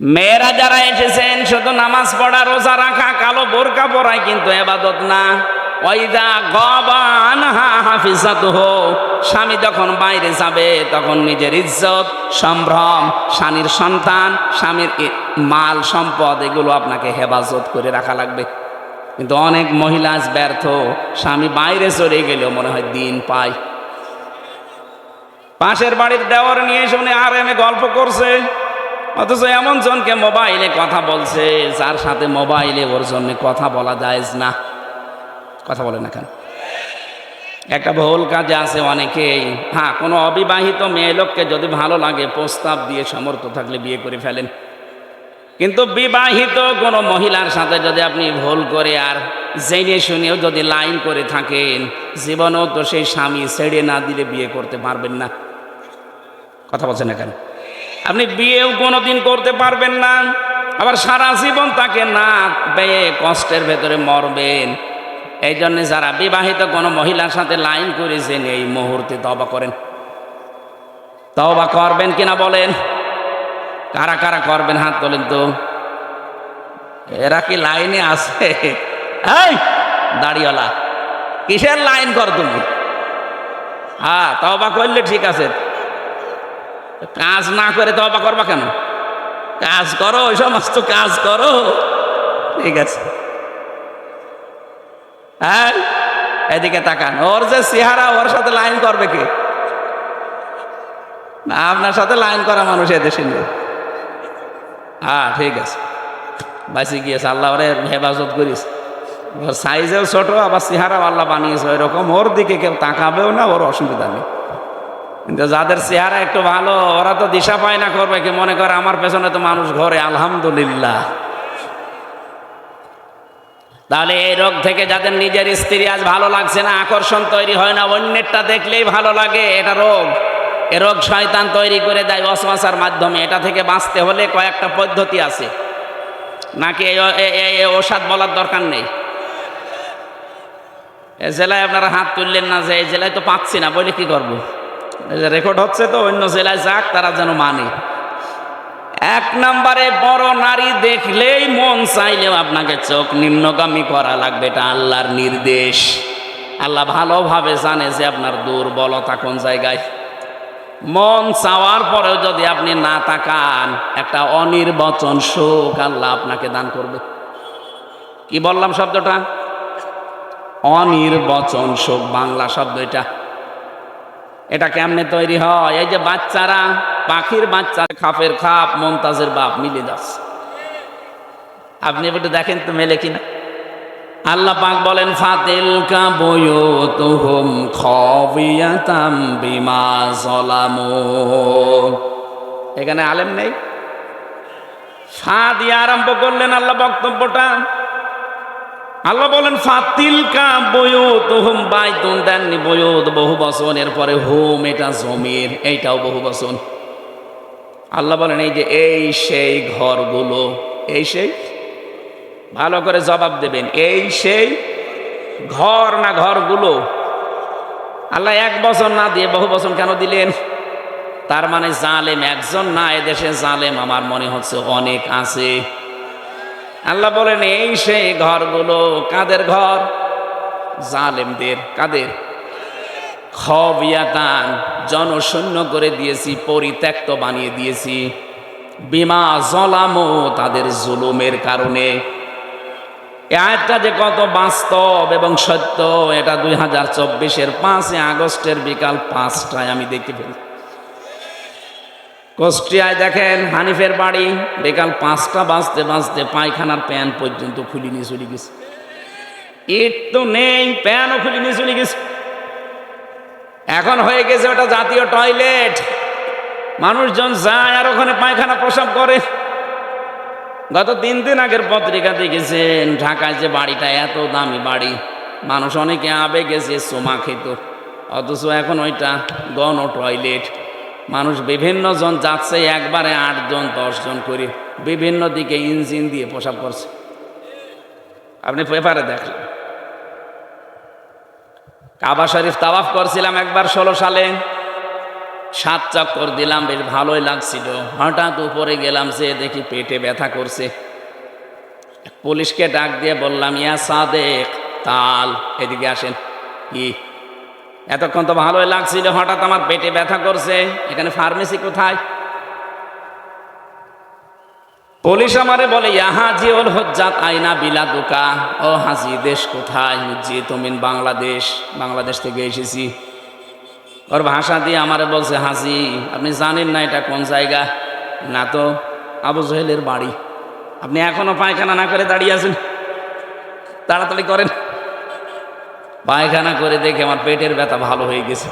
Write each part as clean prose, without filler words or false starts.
মেয়েরা যারা এসেছেন শুধু নামাজ পড়া রোজা রাখা কালো বোরকা পরায় কিন্তু ইবাদত না। ওয়াইদা গাবা আনহা হাফিজাতুহু, স্বামী যখন বাইরে যাবে তখন নিজের ইজ্জত সম্ভ্রম, স্বামীর সন্তান, স্বামীর মাল সম্পদ এগুলো আপনাকে হেফাজত করে রাখা লাগবে। কিন্তু অনেক মহিলা আজ ব্যর্থ, স্বামী বাইরে চলে গেলেও মনে হয় দিন পায়। পাশের বাড়ির দেওয়ার নিয়ে শুনে আর এমে গল্প করছে, অথচ এমন জনকে মোবাইলে কথা বলছে যার সাথে মোবাইলে ওর জন্য কথা বলা জায়েজ না। কথা বলে না কেন? একটা ভুল কাজে আছে অনেকেই। হ্যাঁ, কোনো অবিবাহিত মেয়ে লোককে যদি ভালো লাগে প্রস্তাব দিয়ে সমর্থ থাকলে বিয়ে করে ফেলেন, কিন্তু বিবাহিত কোনো মহিলার সাথে যদি আপনি ভুল করে আর জেনে শুনেও যদি লাইন করে থাকেন, জীবনেও তো সেই স্বামী ছেড়ে না দিলে বিয়ে করতে পারবেন না। কথা বলছেন না কেন? আপনি বিয়েও কোনোদিন করতে পারবেন না, আবার সারা জীবন তাকে না পেয়ে কষ্টের ভেতরে মরবেন। এই জন্যে যারা বিবাহিত কোনো মহিলার সাথে লাইন করেছেন এই মুহূর্তে তওবা করেন। তওবা করবেন কিনা বলেন? কারা কারা করবেন হাত তোলেন তো। এরা কি লাইনে আছে? এই দাড়িওয়ালা, কিসের লাইন কর তুমি? হ্যাঁ, তওবা করলে ঠিক আছে, কাজ না করে তওবা করবা কেন? কাজ করো, ওই সমস্ত কাজ করো, ঠিক আছে। হ্যাঁ, এদিকে তাকান, ওর যে চেহারা, ওর সাথে লাইন করবে কে? না, আপনার সাথে লাইন করা মানুষ এদেশে নেই। হ্যাঁ, ঠিক আছে, বাঁচি গিয়েছে, আল্লাহ ওরে হেফাজত করিস। ওর সাইজেও ছোট, আবার চেহারাও আল্লাহ বানিয়েছে ওইরকম, ওর দিকে কেউ তাকাবেও না, ওর অসুবিধা নেই। কিন্তু যাদের চেহারা একটু ভালো, ওরা তো দিশা পায় না করবে কি, মনে করে আমার পেছনে তো মানুষ ঘরে, আলহামদুলিল্লাহ। তাহলে এই রোগ থেকে যাদের নিজের স্ত্রী আজ ভালো লাগছে না, আকর্ষণ তৈরি হয় না, অন্যেরটা দেখলেই ভালো লাগে, এটা রোগ। এ রোগ শয়তান তৈরি করে দেয় ওয়াসওয়াসার মাধ্যমে। এটা থেকে বাঁচতে হলে কয়েকটা পদ্ধতি আছে, নাকি এই ওষুধ বলার দরকার নেই? এ জেলায় আপনারা হাত তুললেন না যে এই জেলায় তো পাচ্ছি না, বলে কি করবো? রেকর্ড হচ্ছে তো, অন্য জেলায় যাক, তারা যেন মানে। এক নম্বরে, বড় নারী দেখলেই মন চাইলেও আপনাকে চোখ নিম্নগামী করা লাগবে, এটা আল্লাহর নির্দেশ। আল্লাহ ভালোভাবে জানে যে আপনার দুর্বলতা কোন জায়গায়। মন চাওয়ার পরেও যদি আপনি না তাকান, একটা অনির্বচন সুখ আল্লাহ আপনাকে দান করবে। কি বললাম শব্দটা? অনির্বচন সুখ, বাংলা শব্দ এটা। এটা কেমনে তৈরি হয়? এই যে বাচ্চারা, পাখির বাচ্চা, খাপের খাপ, মমতাজের বাপ মিলে যাচ্ছে। আপনি একটু দেখেন তো মেলে কিনা। আল্লাহ পাক বলেন, ফাতিলকা বুয়ুতুহুম খাবিয়াতাম বিমা যালামু। এখানে আলেম নেই, ফা দিয়ে আরম্ভ করলেন আল্লাহ বক্তব্যটা। আল্লাহ বলেন ফাতিলকা বুয়ুতুহুম, বাইতুন দেননি, বুয়ুত বহু বচন, এরপরে হুম এটা জমির, এইটাও বহু বচন। আল্লাহ বলেন এই যে এই সেই ঘরগুলো, এই সেই, ভালো করে জবাব দেবেন, এই সেই ঘর না ঘরগুলো? আল্লাহ এক বছর না দিয়ে বহু বছর কেন দিলেন? তার মানে জালেম একজন না, এদেশে জালেম আমার মনে হচ্ছে অনেক আছে। আল্লাহ বলেন এই সেই ঘরগুলো। কাদের ঘর? জালেমদের। কাদের? খাবিয়াতান, জনশূন্য করে দিয়েছি, পরিত্যক্ত বানিয়ে দিয়েছি, বিমা যালামু, তাদের জুলুমের কারণে। এই আয়াতটা যে কত বাস্তব এবং সত্য, এটা 2024-এর 5 আগস্টের বিকাল 5টায় আমি দেখতে পেলাম। কুষ্টিয়ায় দেখেন, হানিফের বাড়ি, বিকাল 5টা বাজতে বাজতে পায়খানার প্যান পর্যন্ত খুলে নিয়ে চলে গেছে। ইট তো নেই, প্যানও খুলে নিয়ে চলে গেছে। এখন হয়ে গেছে ওটা জাতীয় টয়লেট, মানুষজন যায় আর ওখানে পায়খানা প্রসাব করে। গত 3 দিন আগের পত্রিকা দেখেছেন, ঢাকায় যে বাড়িটা, এত দামি বাড়ি, মানুষ অনেকে আবেগে যে চুমা খেত, অথচ এখন ওইটা গণ টয়লেট। মানুষ বিভিন্ন জন যাচ্ছে, একবারে 8 জন 10 জন করে বিভিন্ন দিকে ইঞ্জিন দিয়ে প্রসাব করছে। আপনি পেপারে দেখলেন। কাবা শরীফ তাওয়াফ করছিলাম একবার 16 সালে, 7 চক্কর দিলাম, বেশ ভালোই লাগছিল। হঠাৎ উপরে গেলাম, যে দেখি পেটে ব্যথা করছে। পুলিশকে ডাক দিয়ে বললাম, ইয়া সাদেক তাল, এদিকে আসেন। কি এতক্ষণ তো ভালোই লাগছিল, হঠাৎ আমার পেটে ব্যথা করছে, এখানে ফার্মেসি কোথায়? পুলিশ আমারে বলে, ইয়া হাজি ওল হজ্জাত আইনা বিলাদুকা, ও হাজি দেশ কোথায়? জি তুমিন বাংলাদেশ, বাংলাদেশ থেকে এসেছি। ওর ভাষা দিয়ে আমারে বলছে, হাজি আপনি জানেন না এটা কোন জায়গা? না তো। আবু জহেলের বাড়ি। আপনি এখনো পায়খানা না করে দাঁড়িয়ে আছেন, তাড়াতাড়ি করেন। পায়খানা করে দেখে আমার পেটের ব্যথা ভালো হয়ে গেছে।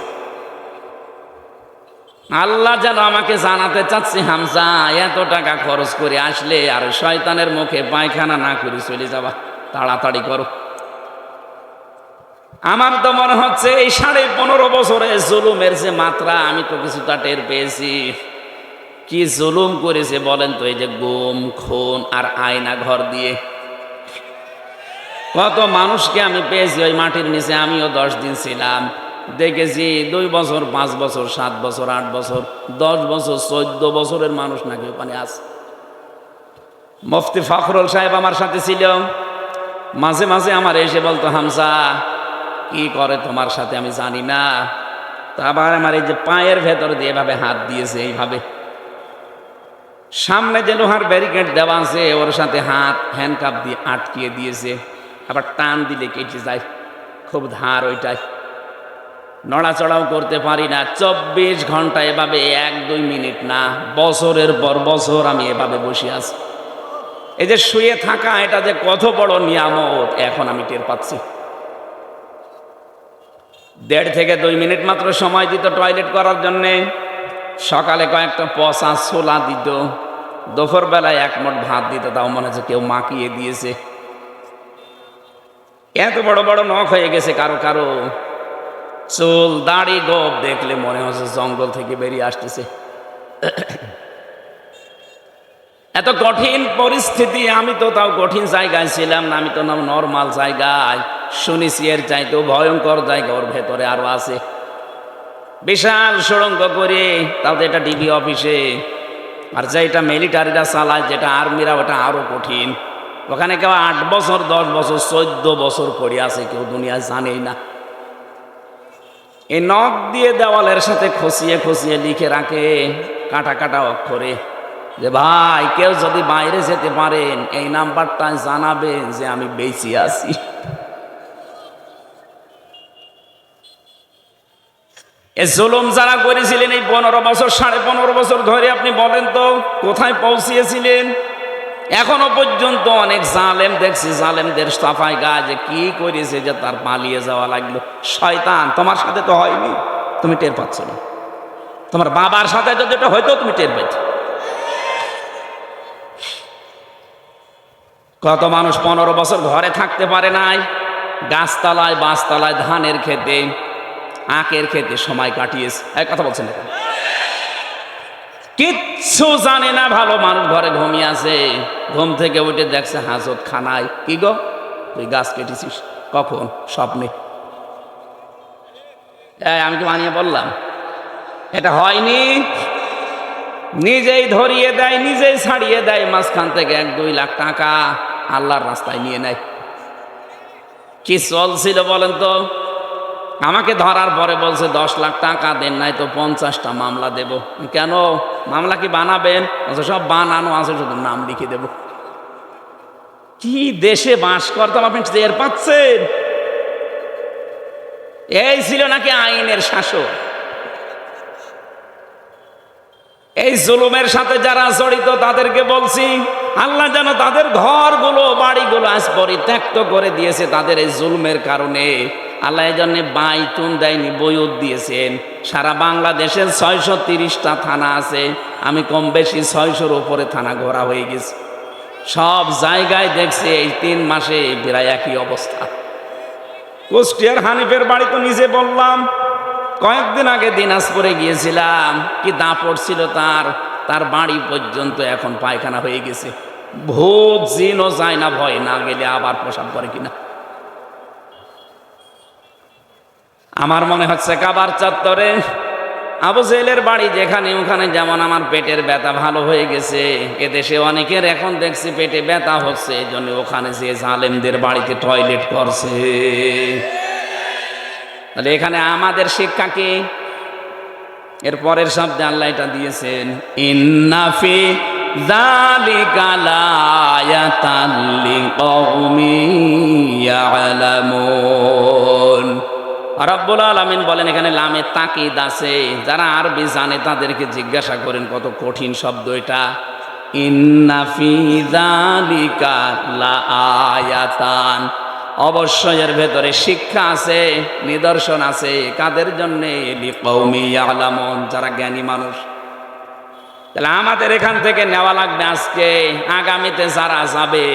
আল্লাহ যেন আমাকে জানাতে চাচ্ছি, হামজা এত টাকা খরচ করে আসলে আর শয়তানের মুখে পায়খানা না করে চলে যাবা, তাড়াতাড়ি করো। আমার তো মনে হচ্ছে এই 15.5 বছরে জুলুমের যে মাত্রা, আমি তো কিছুটা টের পেয়েছি। কি জুলুম করেছে বলেন তো, এই যে গুম খুন আর আয়না ঘর দিয়ে কত মানুষকে আমি পেয়েছি ওই মাটির নিচে। আমিও 10 দিন ছিলাম, দেখেছি 2 বছর 5 বছর 7 বছর 8 বছর 10 বছর 14 বছরের মানুষ নাকি ওখানে আছে। মুফতি ফখরুল সাহেব আমার সাথে ছিল, মাঝে মাঝে আমার এসে বলতো, হামজা কি করে তোমার সাথে আমি জানি না। তো আবার আমার এই যে পায়ের ভেতর দিয়ে এভাবে হাত দিয়েছে, এইভাবে সামনে যে লোহার ব্যারিকেড দেওয়া আছে ওর সাথে হাত হ্যান্ডকাপ দিয়ে আটকিয়ে দিয়েছে, আবার টান দিলে কেটে যায়, খুব ধার ওইটাই, নড়াচড়াও করতে পারি না। 24 ঘন্টা এভাবে 1-2 মিনিট না, বছরের পর বছর আমি এভাবে বসে আছি। এই যে শুয়ে থাকা, এটা যে কত বড় নিয়ামত এখন আমি টের পাচ্ছি। 1.5 থেকে 2 মিনিট মাত্র সময় দিত টয়লেট করার জন্যে। সকালে কয়েকটা পচা ছোলা দিত, দুপুর বেলায় 1 মুঠ ভাত দিত, তাও মনে হচ্ছে কেউ মাখিয়ে দিয়েছে। এত বড় বড় নখ হয়ে গেছে কারো কারো, চুল দাড়ি গোপ দেখলে মনে হচ্ছে জঙ্গল থেকে বেরিয়ে আসতেছে। এত কঠিন পরিস্থিতি, আমি তো তাও কঠিন জায়গায় ছিলাম না, আমি তো নর্মাল জায়গায়। শুনেছি এর চাইতেও ভয়ঙ্কর জায়গা ওর ভেতরে আরো আছে, বিশাল সুড়ঙ্গ করে, তাও এটা ডিবি অফিসে। আর যেটা মিলিটারিরা চালায়, যেটা আর্মিরা, ওটা আরো কঠিন। ওখানে কেউ 8 বছর 10 বছর 14 বছর পড়ে আছে, কেউ দুনিয়ায় জানেই না। এই নখ দিয়ে দেওয়ালের সাথে খসিয়ে খসিয়ে লিখে রাখে কাটা কাটা অক্ষরে, যে ভাই কেউ যদি বাইরে যেতে পারেন এই নাম্বারটা জানাবেন যে আমি বেঁচে আছি। এই জুলুম যারা করেছিলেন এই 15 বছর 15.5 বছর ধরে, আপনি বলেন তো কোথায় পৌঁছিয়েছিলেন? এখনো পর্যন্ত অনেক জালেম দেখছি, জালেমদের সাফাই গা যে কি করেছে যে তার পালিয়ে যাওয়া লাগলো। শয়তান, তোমার সাথে তো হয়নি, তুমি টের পাচ্ছ না। তোমার বাবার সাথে যদি এটা হয়তো তুমি টের পেত। কত মানুষ 15 বছর ঘরে থাকতে পারে নাই, গাছতলায় বাঁশতলায় ধানের খেতে আখের খেতে সময় কাটিয়েছে। এই কথা বলছেন না, কিচ্ছু জানে না, ভালো মানুষ ঘরে ঘুমিয়ে আছে, ঘুম থেকে উঠে দেখছে হাজত খানায়। কি গো তুই গাছ কেটেছিস কখন? স্বপ্নে। আমি কি বানিয়ে বললাম? এটা হয়নি, নিজেই ধরিয়ে দেয়, নিজেই ছাড়িয়ে দেয়। মাঝখান থেকে 1-2 লাখ টাকা আল্লাহর রাস্তায় নিয়ে নেয়। কি চলছিল বলেন তো? আমাকে ধরার পরে বলছে 10 লাখ টাকা দেন, নাই তো 50টা মামলা দেব। কেন? মামলা কি বানাবেন? সব বানানো আছে, শুধু নাম লিখে দেব। কি দেশে বাস করতাম আপনি টের পাচ্ছেন? এই ছিল নাকি আইনের শাসক? এই জুলুমের সাথে যারা জড়িত তাদেরকে বলছি, আল্লাহ যেন তাদের ঘরগুলো বাড়িগুলো আজ পরিত্যক্ত করে দিয়েছে তাদের এই জুলুমের কারণে। আল্লাহ এই জন্যে বাইতুন দেয়নি, বইয়ত দিয়েছেন। সারা বাংলাদেশের 630টা থানা আছে, আমি কম বেশি 600-র উপরে থানা ঘোরা হয়ে গেছে। সব জায়গায় দেখছে এই 3 মাসে প্রায় একই অবস্থা। কুষ্টিয়ার হানিফের বাড়ি তো নিজে বললাম, কয়েকদিন আগে দিনাজপুরে গিয়েছিলাম, কি দাপট ছিল তার বাড়ি পর্যন্ত এখন পায়খানা হয়ে গেছে। ভূত জিনও যায় না, ভয় না গেলে আবার প্রসাব করে কিনা। আমার মনে হচ্ছে কাবার চত্বরে আবু জেহেলের বাড়ি যেখানে, ওখানে যেমন আমার পেটের ব্যথা ভালো হয়ে গেছে, এদেশে অনেকের এখন দেখছি পেটে ব্যথা হচ্ছে, এই জন্য ওখানে যে জালেমদের বাড়িতে টয়লেট করছে। তাহলে এখানে আমাদের শিক্ষা কি? এর পরের শব্দে আল্লাহ এটা দিয়েছেন, ইন্নাফি যালিকা লায়াতাল লিকাউমিন ইয়ালামুন। রব্বুল আলামিন বলেন এখানে লামে তাকিদ আছে, যারা আরবি জানে তাদেরকে জিজ্ঞাসা করেন কত কঠিন শব্দ এটা। ইন্না ফি যালিকা লাআয়াতান, অবশ্যই এর ভেতরে শিক্ষা আছে, নিদর্শন আছে। কাদের জন্যে? লিকাউমি ইয়ালামুন, যারা জ্ঞানী মানুষ। তাহলে আমাদের এখান থেকে নেওয়া লাগবে আজকে, আগামীতে যারা যাবে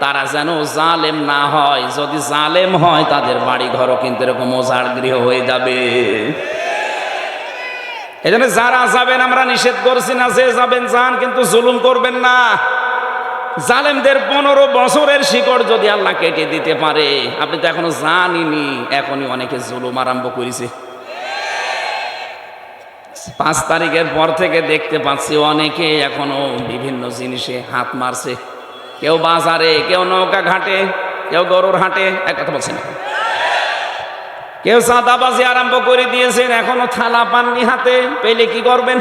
তারা যেন জালেম না হয়। যদি জালেম হয় তাদের বাড়ি ঘরও কিন্তু এরকম ওজাড় গৃহ হয়ে যাবে। এই জন্য যারা যাবেন আমরা নিষেধ করছি না, যে যাবেন যান, কিন্তু জুলুম করবেন না। জালেমদের 15 বছরের শিকড় যদি আল্লাহ কেটে দিতে পারে, আপনি তো এখনো জানিনি, এখনই অনেকে জুলুম আরম্ভ করেছে। 5 তারিখের পর থেকে দেখতে পাচ্ছি অনেকে এখনো বিভিন্ন জিনিসে হাত মারছে। কেউ বাজারে, কেউ নৌকা ঘাটে, কেউ গরুর হাটে, এক কথা বলছেন। কেউ চাঁদাবাজি আরম্ভ করে দিয়েছেন, এখনো থালা পাননি হাতে, পেলে কি করবেন?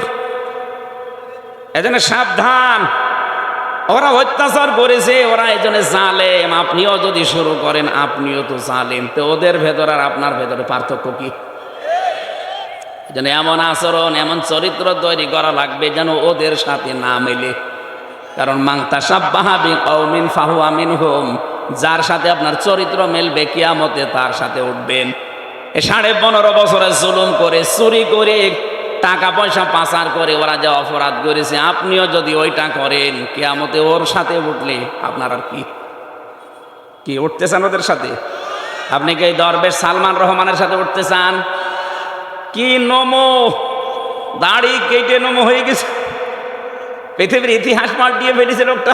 এজন্য সাবধান। ওরা অত্যাচার করেছে, ওরা এজন্য জালেম। আপনিও যদি শুরু করেন, আপনিও তো জালেম। তো ওদের ভেতর আর আপনার ভেতরে পার্থক্য কি? যেন এমন আচরণ, এমন চরিত্র তৈরি করা লাগবে যেন ওদের সাথে না মেলে। কারণ মান তাশাব্বাহা বিকওমিন ফাহুয়া মিনহুম, যার সাথে আপনার চরিত্র মেলবে কিয়ামতে তার সাথে উঠবেন। 15.5 বছরে জুলুম করে, চুরি করে, টাকা পয়সা পাচার করে ওরা যে অপরাধ করেছে, আপনিও যদি ওইটা করেন, কিয়ামতে ওর সাথে উঠলে আপনার আর কি উঠতে চান ওদের সাথে? আপনি কি এই দরবেশ সালমান রহমানের সাথে উঠতে চান? কি নমো, দাড়ি কেটে নমো হয়ে গেছে, পৃথিবীর ইতিহাস পাল্টিয়ে ফেলেছে লোকটা।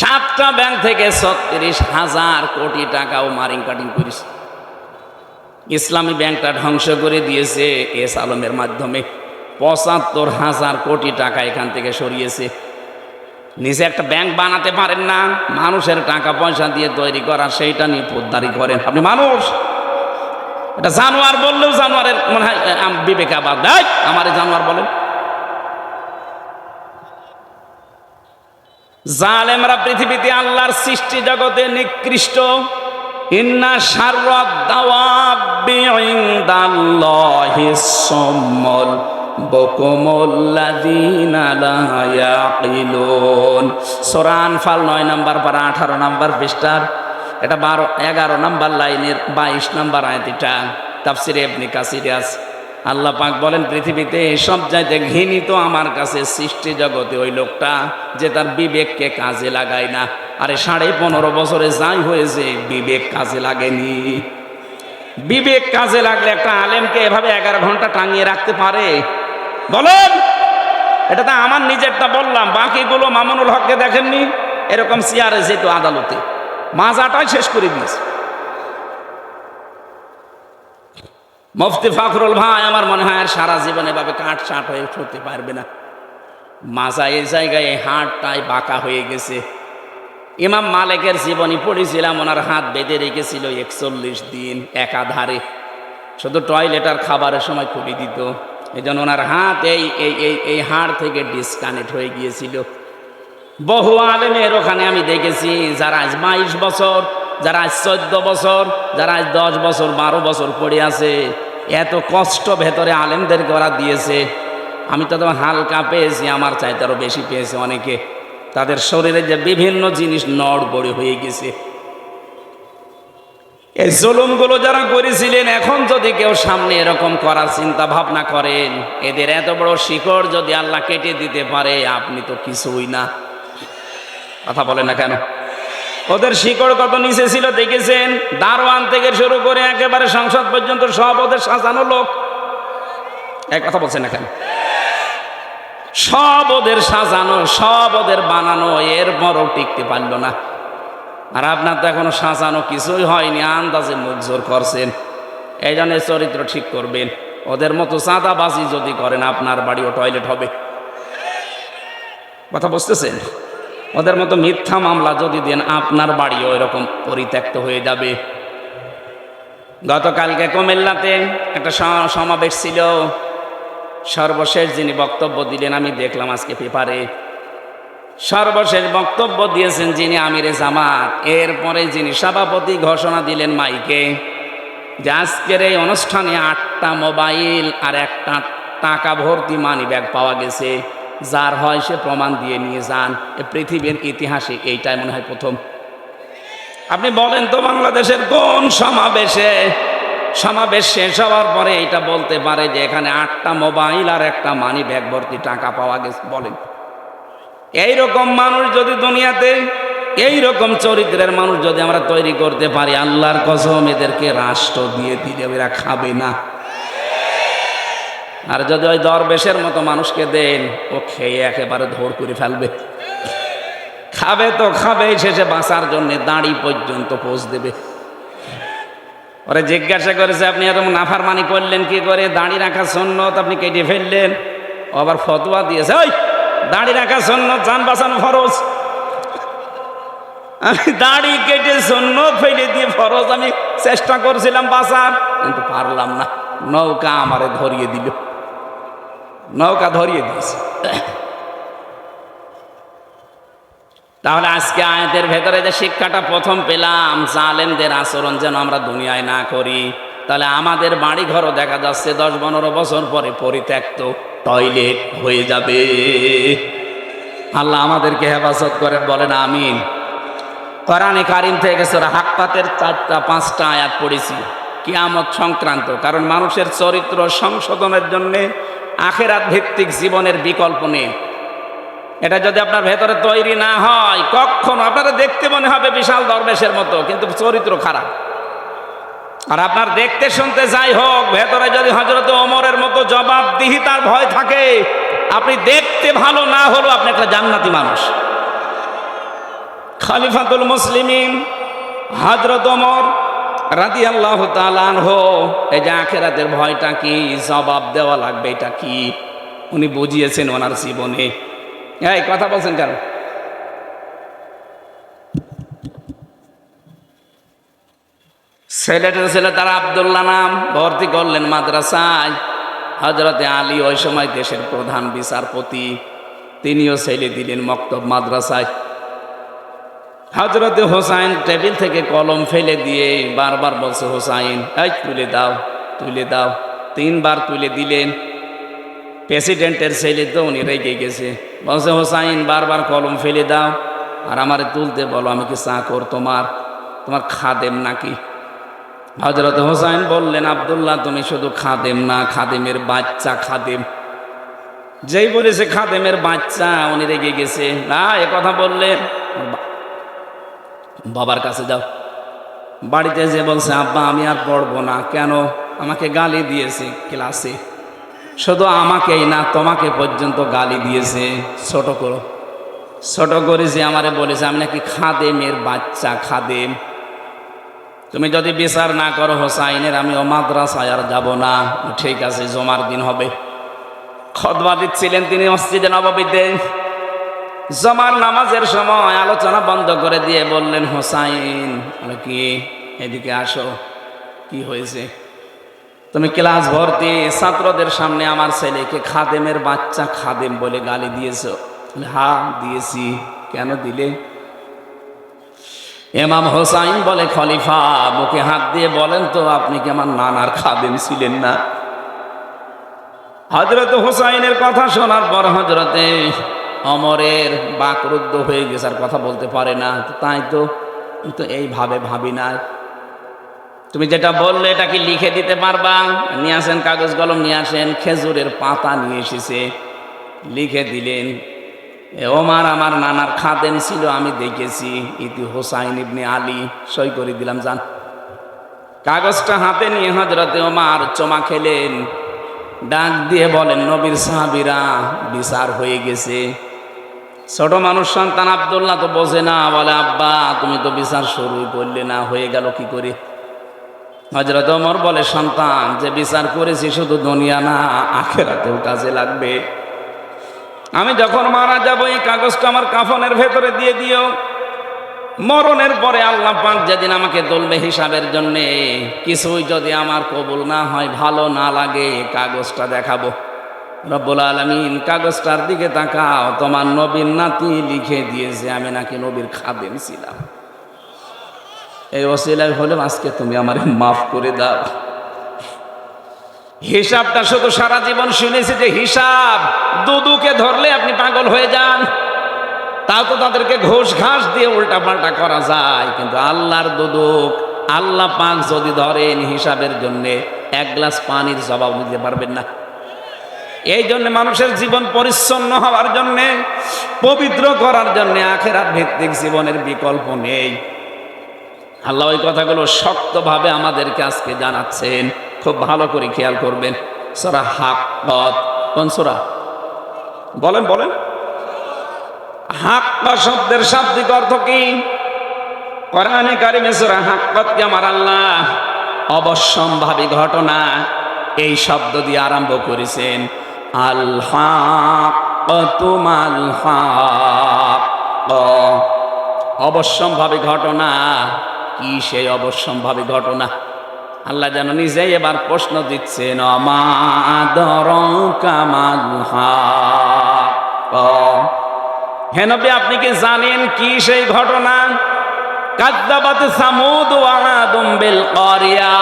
7টা ব্যাংক থেকে 36,000 কোটি টাকাও মারিং কাটিং করেছে। ইসলামী ব্যাংকটা ধ্বংস করে দিয়েছে এস আলমের মাধ্যমে। 75,000 কোটি টাকা এখান থেকে সরিয়েছে। নিজে একটা ব্যাংক বানাতে পারেন না, মানুষের টাকা পয়সা দিয়ে তৈরি করা, সেইটা নিয়ে পোদ্দারি করেন। আপনি মানুষ, এটা জানোয়ার বললেও জানোয়ারের মনে হয় বিবেকে আবার দেয়, আমার জানোয়ার বলেন। জালেমরা পৃথিবীতে আল্লাহর সৃষ্টি জগতে নিকৃষ্ট। ইন্না শাররাদ দাওয়াবি ইনদাল্লাহিস সুম্মুল বুকুমুল্লাযীনা লা ইয়াকিলুন। সূরা আনফাল 9 নম্বর পারা 18 নম্বর পৃষ্ঠার, এটা 11 নম্বর লাইনের 22 নম্বর আয়াত। এটা তাফসিরে ইবনে কাসিরে আছে। আল্লাহ পাক বলেন পৃথিবীতে সব চাইতে ঘৃণিত আমার কাছে সৃষ্টি জগতে ওই লোকটা যে তার বিবেককে কাজে লাগায় না। আরে 15.5 বছরে যাই হয়েছে, বিবেক কাজে লাগেনি। বিবেক কাজে লাগলে একটা আলেমকে এভাবে 11 ঘন্টা টাঙিয়ে রাখতে পারে? বলেন। এটা তো আমার নিজেরটা বললাম, বাকিগুলো মামুনুল হককে দেখেননি? এরকম চেয়ারে যেত আদালতে, মাজাটাই শেষ করে দিয়েছে। মুফতি ফখরুল ভাই আমার মনে হয় আর সারা জীবন এভাবে কাটছাট হয়ে উঠতে পারবে না। মাজা এই জায়গায় হাড়টাই বাঁকা হয়ে গেছে। ইমাম মালিকের জীবনী পড়েছিলাম, ওনার হাত বেঁধে রেখেছিল 41 দিন একাধারে, শুধু টয়লেট আর খাবারের সময় খুলে দিত। এই জন্য ওনার হাত এই হাড় থেকে ডিসকানেক্ট হয়ে গিয়েছিল। বহু আলেমের ওখানে আমি দেখেছি যারা আজ 22 বছর, যারা আজ 14 বছর, যারা আজ 10 বছর 12 বছর পড়ে আছে। এত কষ্ট ভেতরে আলেমদেরকে ওরা দিয়েছে। আমি তো হালকা পেয়েছি, আমার চাইতে আরও বেশি পেয়েছে অনেকে। তাদের শরীরে যে বিভিন্ন জিনিস নড়বড়ে হয়ে গেছে। এই জুলুমগুলো যারা করেছিলেন, এখন যদি কেউ সামনে এরকম করার চিন্তা ভাবনা করেন, এদের এত বড় শিকড় যদি আল্লাহ কেটে দিতে পারে, আপনি তো কিছুই না। কথা বলেন না কেন? ওদের শিকড় কত নিচে ছিল দেখেছেন? দারোয়ান থেকে শুরু করে একেবারে সংসদ পর্যন্ত সব ওদের সাজানো লোক। এক কথা বলছেন না কেন? সব ওদের সাজানো, সব ওদের বানানো, এরপরও টিকতে পারল না। আর আপনার তো এখনো সাজানো কিছুই হয়নি, আন্দাজে মুখ জোর করছেন। এই জন্য চরিত্র ঠিক করবেন। ওদের মতো চাঁদাবাজি যদি করেন আপনার বাড়িও টয়লেট হবে। কথা বুঝতেছেন? ওদের মতো মিথ্যা মামলা যদি দেন আপনার বাড়িও এরকম পরিত্যক্ত হয়ে যাবে। গতকালকে কুমিল্লাতে একটা সমাবেশ ছিল, সর্বশেষ যিনি বক্তব্য দিলেন আমি দেখলাম আজকে পেপারে, সর্বশেষ বক্তব্য দিয়েছেন যিনি আমিরে জামাত, এরপরে যিনি সভাপতি ঘোষণা দিলেন মাইকে যে আজকের এই অনুষ্ঠানে 8টা মোবাইল আর একটা টাকা ভর্তি মানি ব্যাগ পাওয়া গেছে, যার হয় সে প্রমাণ দিয়ে নিয়ে যান। এ পৃথিবীর ইতিহাসে এইটাই মনে হয় প্রথম। আপনি বলেন তো বাংলাদেশের কোন সমাবেশ শেষ হওয়ার পরে এটা বলতে পারে যে এখানে 8টা মোবাইল আর একটা মানি ব্যাগ ভর্তি টাকা পাওয়া গেছে? বলেন। এইরকম মানুষ যদি দুনিয়াতে, এইরকম চরিত্রের মানুষ যদি আমরা তৈরি করতে পারি, আল্লাহর কসম এদেরকে রাষ্ট্র দিয়ে দিলে এরা খাবে না। আর যদি ওই দরবেশের মতো মানুষকে দেন, ও খেয়ে একেবারে ধর করে ফেলবে। খাবে তো খাবে, শেষে বাঁচার জন্য দাড়ি পর্যন্ত পোষ দেবে। ওরা জিজ্ঞাসা করেছে আপনি এরকম নাফরমানি করলেন কি করে? দাড়ি রাখা সুন্নত, আপনি কেটে ফেললেন। ও আবার ফতোয়া দিয়েছে, ওই দাড়ি রাখা সুন্নত, জান বাঁচানো ফরজ। আমি দাড়ি কেটে সুন্নত ফেলে দিয়ে ফরজ আমি চেষ্টা করছিলাম বাঁচার, কিন্তু পারলাম না। নৌকা আমারে ধরিয়ে দিল, নৌকা ধরিয়ে দিয়েছে। তাহলে আজকে আয়াতের ভেতরে যে শিক্ষাটা প্রথম পেলাম, জালেমদের আচরণ যেন আমরা দুনিয়ায় না করি। তাহলে আমাদের বাড়ি ঘরও দেখা যাচ্ছে 10-15 বছর পরে পরিত্যক্ত টয়লেট হয়ে যাবে। আল্লাহ আমাদেরকে হেফাজত করে, বলেন আমিন। কোরআনে কারিম থেকে সূরা হাক্কাতের 4-5টা আয়াত পড়েছি কিয়ামত সংক্রান্ত, কারণ মানুষের চরিত্র সংশোধনের জন্য আখিরাত ভিত্তিক জীবনের বিকল্প নেই। এটা যদি আপনার ভেতরে তৈরি না হয়, কখনো আপনারা দেখতে মনে হবে বিশাল দরবেশের মতো, কিন্তু চরিত্র খারাপ। আর আপনার দেখতে শুনতে যাই হোক, ভেতরে যদি হযরত ওমরের মতো জবাবদিহিতার ভয় থাকে, আপনি দেখতে ভালো না হলেও আপনি একটা জান্নাতি মানুষ। খলিফাতুল মুসলিমিন হযরত ওমর রাদিয়াল্লাহু তাআলা আনহু, এই যে আখিরাতের ভয়টা কি, জবাব দেওয়া লাগবে এটা কি, উনি বুঝিয়েছেন ওনার জীবনে। এই কথা বলছেন কেন? ছেলে তারা আব্দুল্লাহ নাম, ভর্তি করলেন মাদ্রাসায়। হযরতে আলী ওই সময় দেশের প্রধান বিচারপতি, তিনিও ছেলে দিলেন মক্তব মাদ্রাসায়। হযরতে হোসাইন টেবিল থেকে কলম ফেলে দিয়ে বারবার বলছে, হোসাইন এই তুলে দাও, তুলে দাও। 3বার তুলে দিলেন। প্রেসিডেন্টের ছেলে তো, উনি রেগে গেছে, বলছে হোসাইন বারবার কলম ফেলে দাও আর আমারে তুলতে বলো, আমি কি চাকর তোমার খাদেম নাকি? হযরত হোসাইন বললেন, আব্দুল্লাহ তুমি শুধু খাদেম না, খাদেমের বাচ্চা খাদেম। যেই বলেছে খাদেমের বাচ্চা, উনি রেগে গেছে। না, এ কথা বললেন বাবার কাছে যাও। বাড়িতে যে বলছে, আব্বা আমি আর পড়বো না। কেন? আমাকে গালি দিয়েছে ক্লাসে, শুধু আমাকেই না তোমাকে পর্যন্ত গালি দিয়েছে। ছোট করেছে, আমারে বলেছে আমি নাকি খাদেমের বাচ্চা, খাদেম। তুমি যদি বিচার না করো হোসাইনের, আমি ও মাদ্রাসায় আর যাব না। ঠিক আছে, জমার দিন হবে। খুতবা দিচ্ছিলেন তিনি মসজিদে নববীতে। জমার নামাজের সময় আলোচনা বন্ধ করে দিয়ে বললেন, হোসাইন কি এদিকে আসো। কি হয়েছে? তুমি ক্লাস ভর্তি ছাত্রদের সামনে আমার ছেলেকে খাদেমের বাচ্চা, খাদেম বলে গালি দিয়েছো? হ্যাঁ দিয়েছি। কেন দিলে? ইমাম হোসাইন বলে, খলিফা বুকে হাত দিয়ে বলেন তো, আপনি কি আমার নানার খাদেম ছিলেন না? হযরত হোসাইনের কথা শোনার পর হযরতে ওমরের বাকরুদ্ধ হয়ে গেছে, আর কথা বলতে পারে না। তাই তো এইভাবে ভাবি না। তুমি যেটা বললে এটা কি লিখে দিতে পারবা? নিয়ে আসেন, কাগজ কলম নিয়ে আসেন। খেজুরের পাতা নিয়ে এসেছে, লিখে দিলেন, ওমর আমার নানার খাদেম ছিল, আমি দেখেছি। ইতি হোসাইন ইবনে আলী। সই করে দিলাম, যান। কাগজটা হাতে নিয়ে হযরতে ওমর চমা খেলেন, ডাক দিয়ে বলেন, নবীর সাহাবীরা, বিচার হয়ে গেছে। ছোট মানুষ সন্তান আব্দুল্লাহ তো বোঝে না, বলে আব্বা তুমি তো বিচার শুরুই করলে না, হয়ে গেল কি করে? হযরত ওমর বলে, সন্তান, যে বিচার করেছি শুধু দুনিয়া না, আখিরাতেও কাজে লাগবে। আমি যখন মারা যাব এই কাগজটা আমার কাফনের ভেতরে দিয়ে দিও। মরণের পরে আল্লাহ পাক যেদিন আমাকে তুলবে হিসাবের জন্য, কিছুই যদি আমার কবুল না হয়, ভালো না লাগে, কাগজটা দেখাবো। রব্বুল আলামিন কাগজটার দিকে তাকাও, তোমার নবীর নাতি লিখে দিয়েছে আমি নাকি নবীর খাদেম ছিলাম। এই ওসিলায় হলে আজকে তুমি আমারে মাফ করে দাও। হিসাবটা শুধু সারা জীবন শুনেছি যে হিসাব, দুদুকে ধরলে আপনি পাগল হয়ে যান, তাও তো তাদেরকে ঘোষ ঘাস দিয়ে উল্টা পাল্টা করা যায়, কিন্তু আল্লাহর দুদুক আল্লাহ পাক যদি ধরেন হিসাবের জন্য, এক গ্লাস পানির জবাব দিতে পারবেন না। এই জন্য মানুষের জীবন পরিচ্ছন্ন হওয়ার জন্য, পবিত্র করার জন্য আখিরাত ভিত্তিক জীবনের বিকল্প নেই। আল্লাহ ওই কথাগুলো শক্তভাবে আমাদেরকে আজকে জানাচ্ছেন, খুব ভালো করে খেয়াল করবেন। সূরা হাক্কাত, কোন সূরা? বলেন বলেন। হাক্কা শব্দের শাব্দিক অর্থ কি? কোরআনে কারিমে সূরা হাক্কাতকে আমার আল্লাহ অবশ্যম্ভাবী ঘটনা এই শব্দ দিয়ে আরম্ভ করেছেন। আল হাক্কাতু মাল হাক্কা, অবশ্যম্ভাবী ঘটনা। কি সেই অবশ্যম্ভাবী ঘটনা? আল্লাহ যেন নিজেই এবার প্রশ্ন দিচ্ছেন, মা আদরাকা মাল হাক্কা। হে নবী, আপনি কি জানেন কি সেই ঘটনা? কাযযাবাত সামুদ ওয়া আদুম বিল কারিয়া।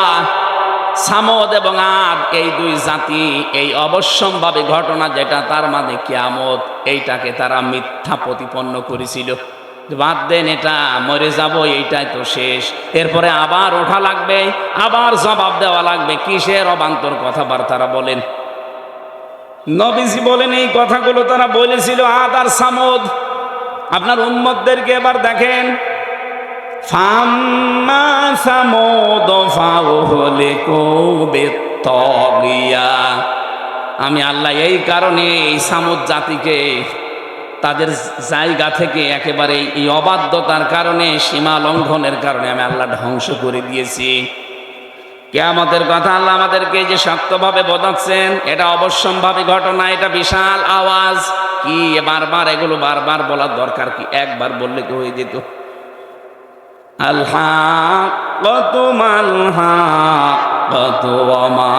সামুদ এবং আদ এই দুই জাতি এই অবশ্যম্ভাবী ঘটনা, যেটা তার মানে কিয়ামত, এইটাকে তারা মিথ্যা প্রতিপন্ন করেছিল। বাদ দেন, এটা মরে যাব, এইটাই তো শেষ, এরপরে আবার ওঠা লাগবে, আবার জবাব দেওয়া লাগবে। কিসের অবান্তর কথাবার্তারা বলেন। নবীজি বলেন এই কথাগুলো তারা বলেছিল আদ আর সামুদ। আপনার উম্মতদেরকে এবার দেখেন, ফাম্মা সামুদ ফাউহলিকু বিত্তাগিয়া। আমি আল্লাহ এই কারণে এই সামুদ জাতিকে তাদের জায়গা থেকে একেবারে এই অবাধ্যতার কারণে, সীমা লঙ্ঘনের কারণে আমি আল্লাহ ধ্বংস করে দিয়েছি। কিয়ামতের কথা আল্লাহ আমাদেরকে যে শক্তভাবে বোঝাচ্ছেন, এটা অবশ্যম্ভাবী ঘটনা, এটা বিশাল আওয়াজ। কি বারবার এগুলো বারবার বলার দরকার কি? একবার বললে কি হয়ে যেত? আল হাক্কাতু মাল হাক্কাতু ওয়া মা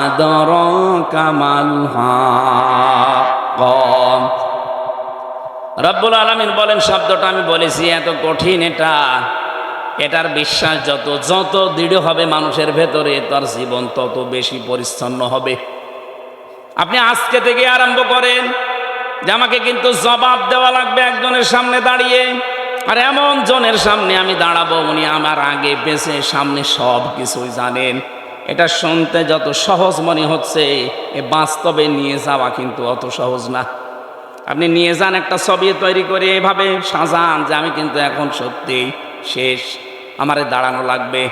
আদরাকা মাল হাক্কা। রব্বুল আলামিন বলেন, শব্দটা আমি বলেছি এত কঠিন, এটার বিশ্বাস যত দৃঢ় হবে মানুষের ভেতরে, তার জীবন তত বেশি পরিচ্ছন্ন হবে। আপনি আজকে থেকে আরম্ভ করেন যে আমাকে কিন্তু জবাব দেওয়া লাগবে একজনের সামনে দাঁড়িয়ে, আর এমন জনের সামনে আমি দাঁড়াবো উনি আমার আগে পেছে সামনে সব কিছুই জানেন। এটা শুনতে যত সহজ মনে হচ্ছে, এ বাস্তবে নিয়ে যাওয়া কিন্তু অত সহজ না। আপনি নিয়ে যান, একটা ছবি তৈরি করে এভাবে সাজান যে আমি কিন্তু এখন সত্যি শেষ, আমারে দাঁড়ানো লাগবে।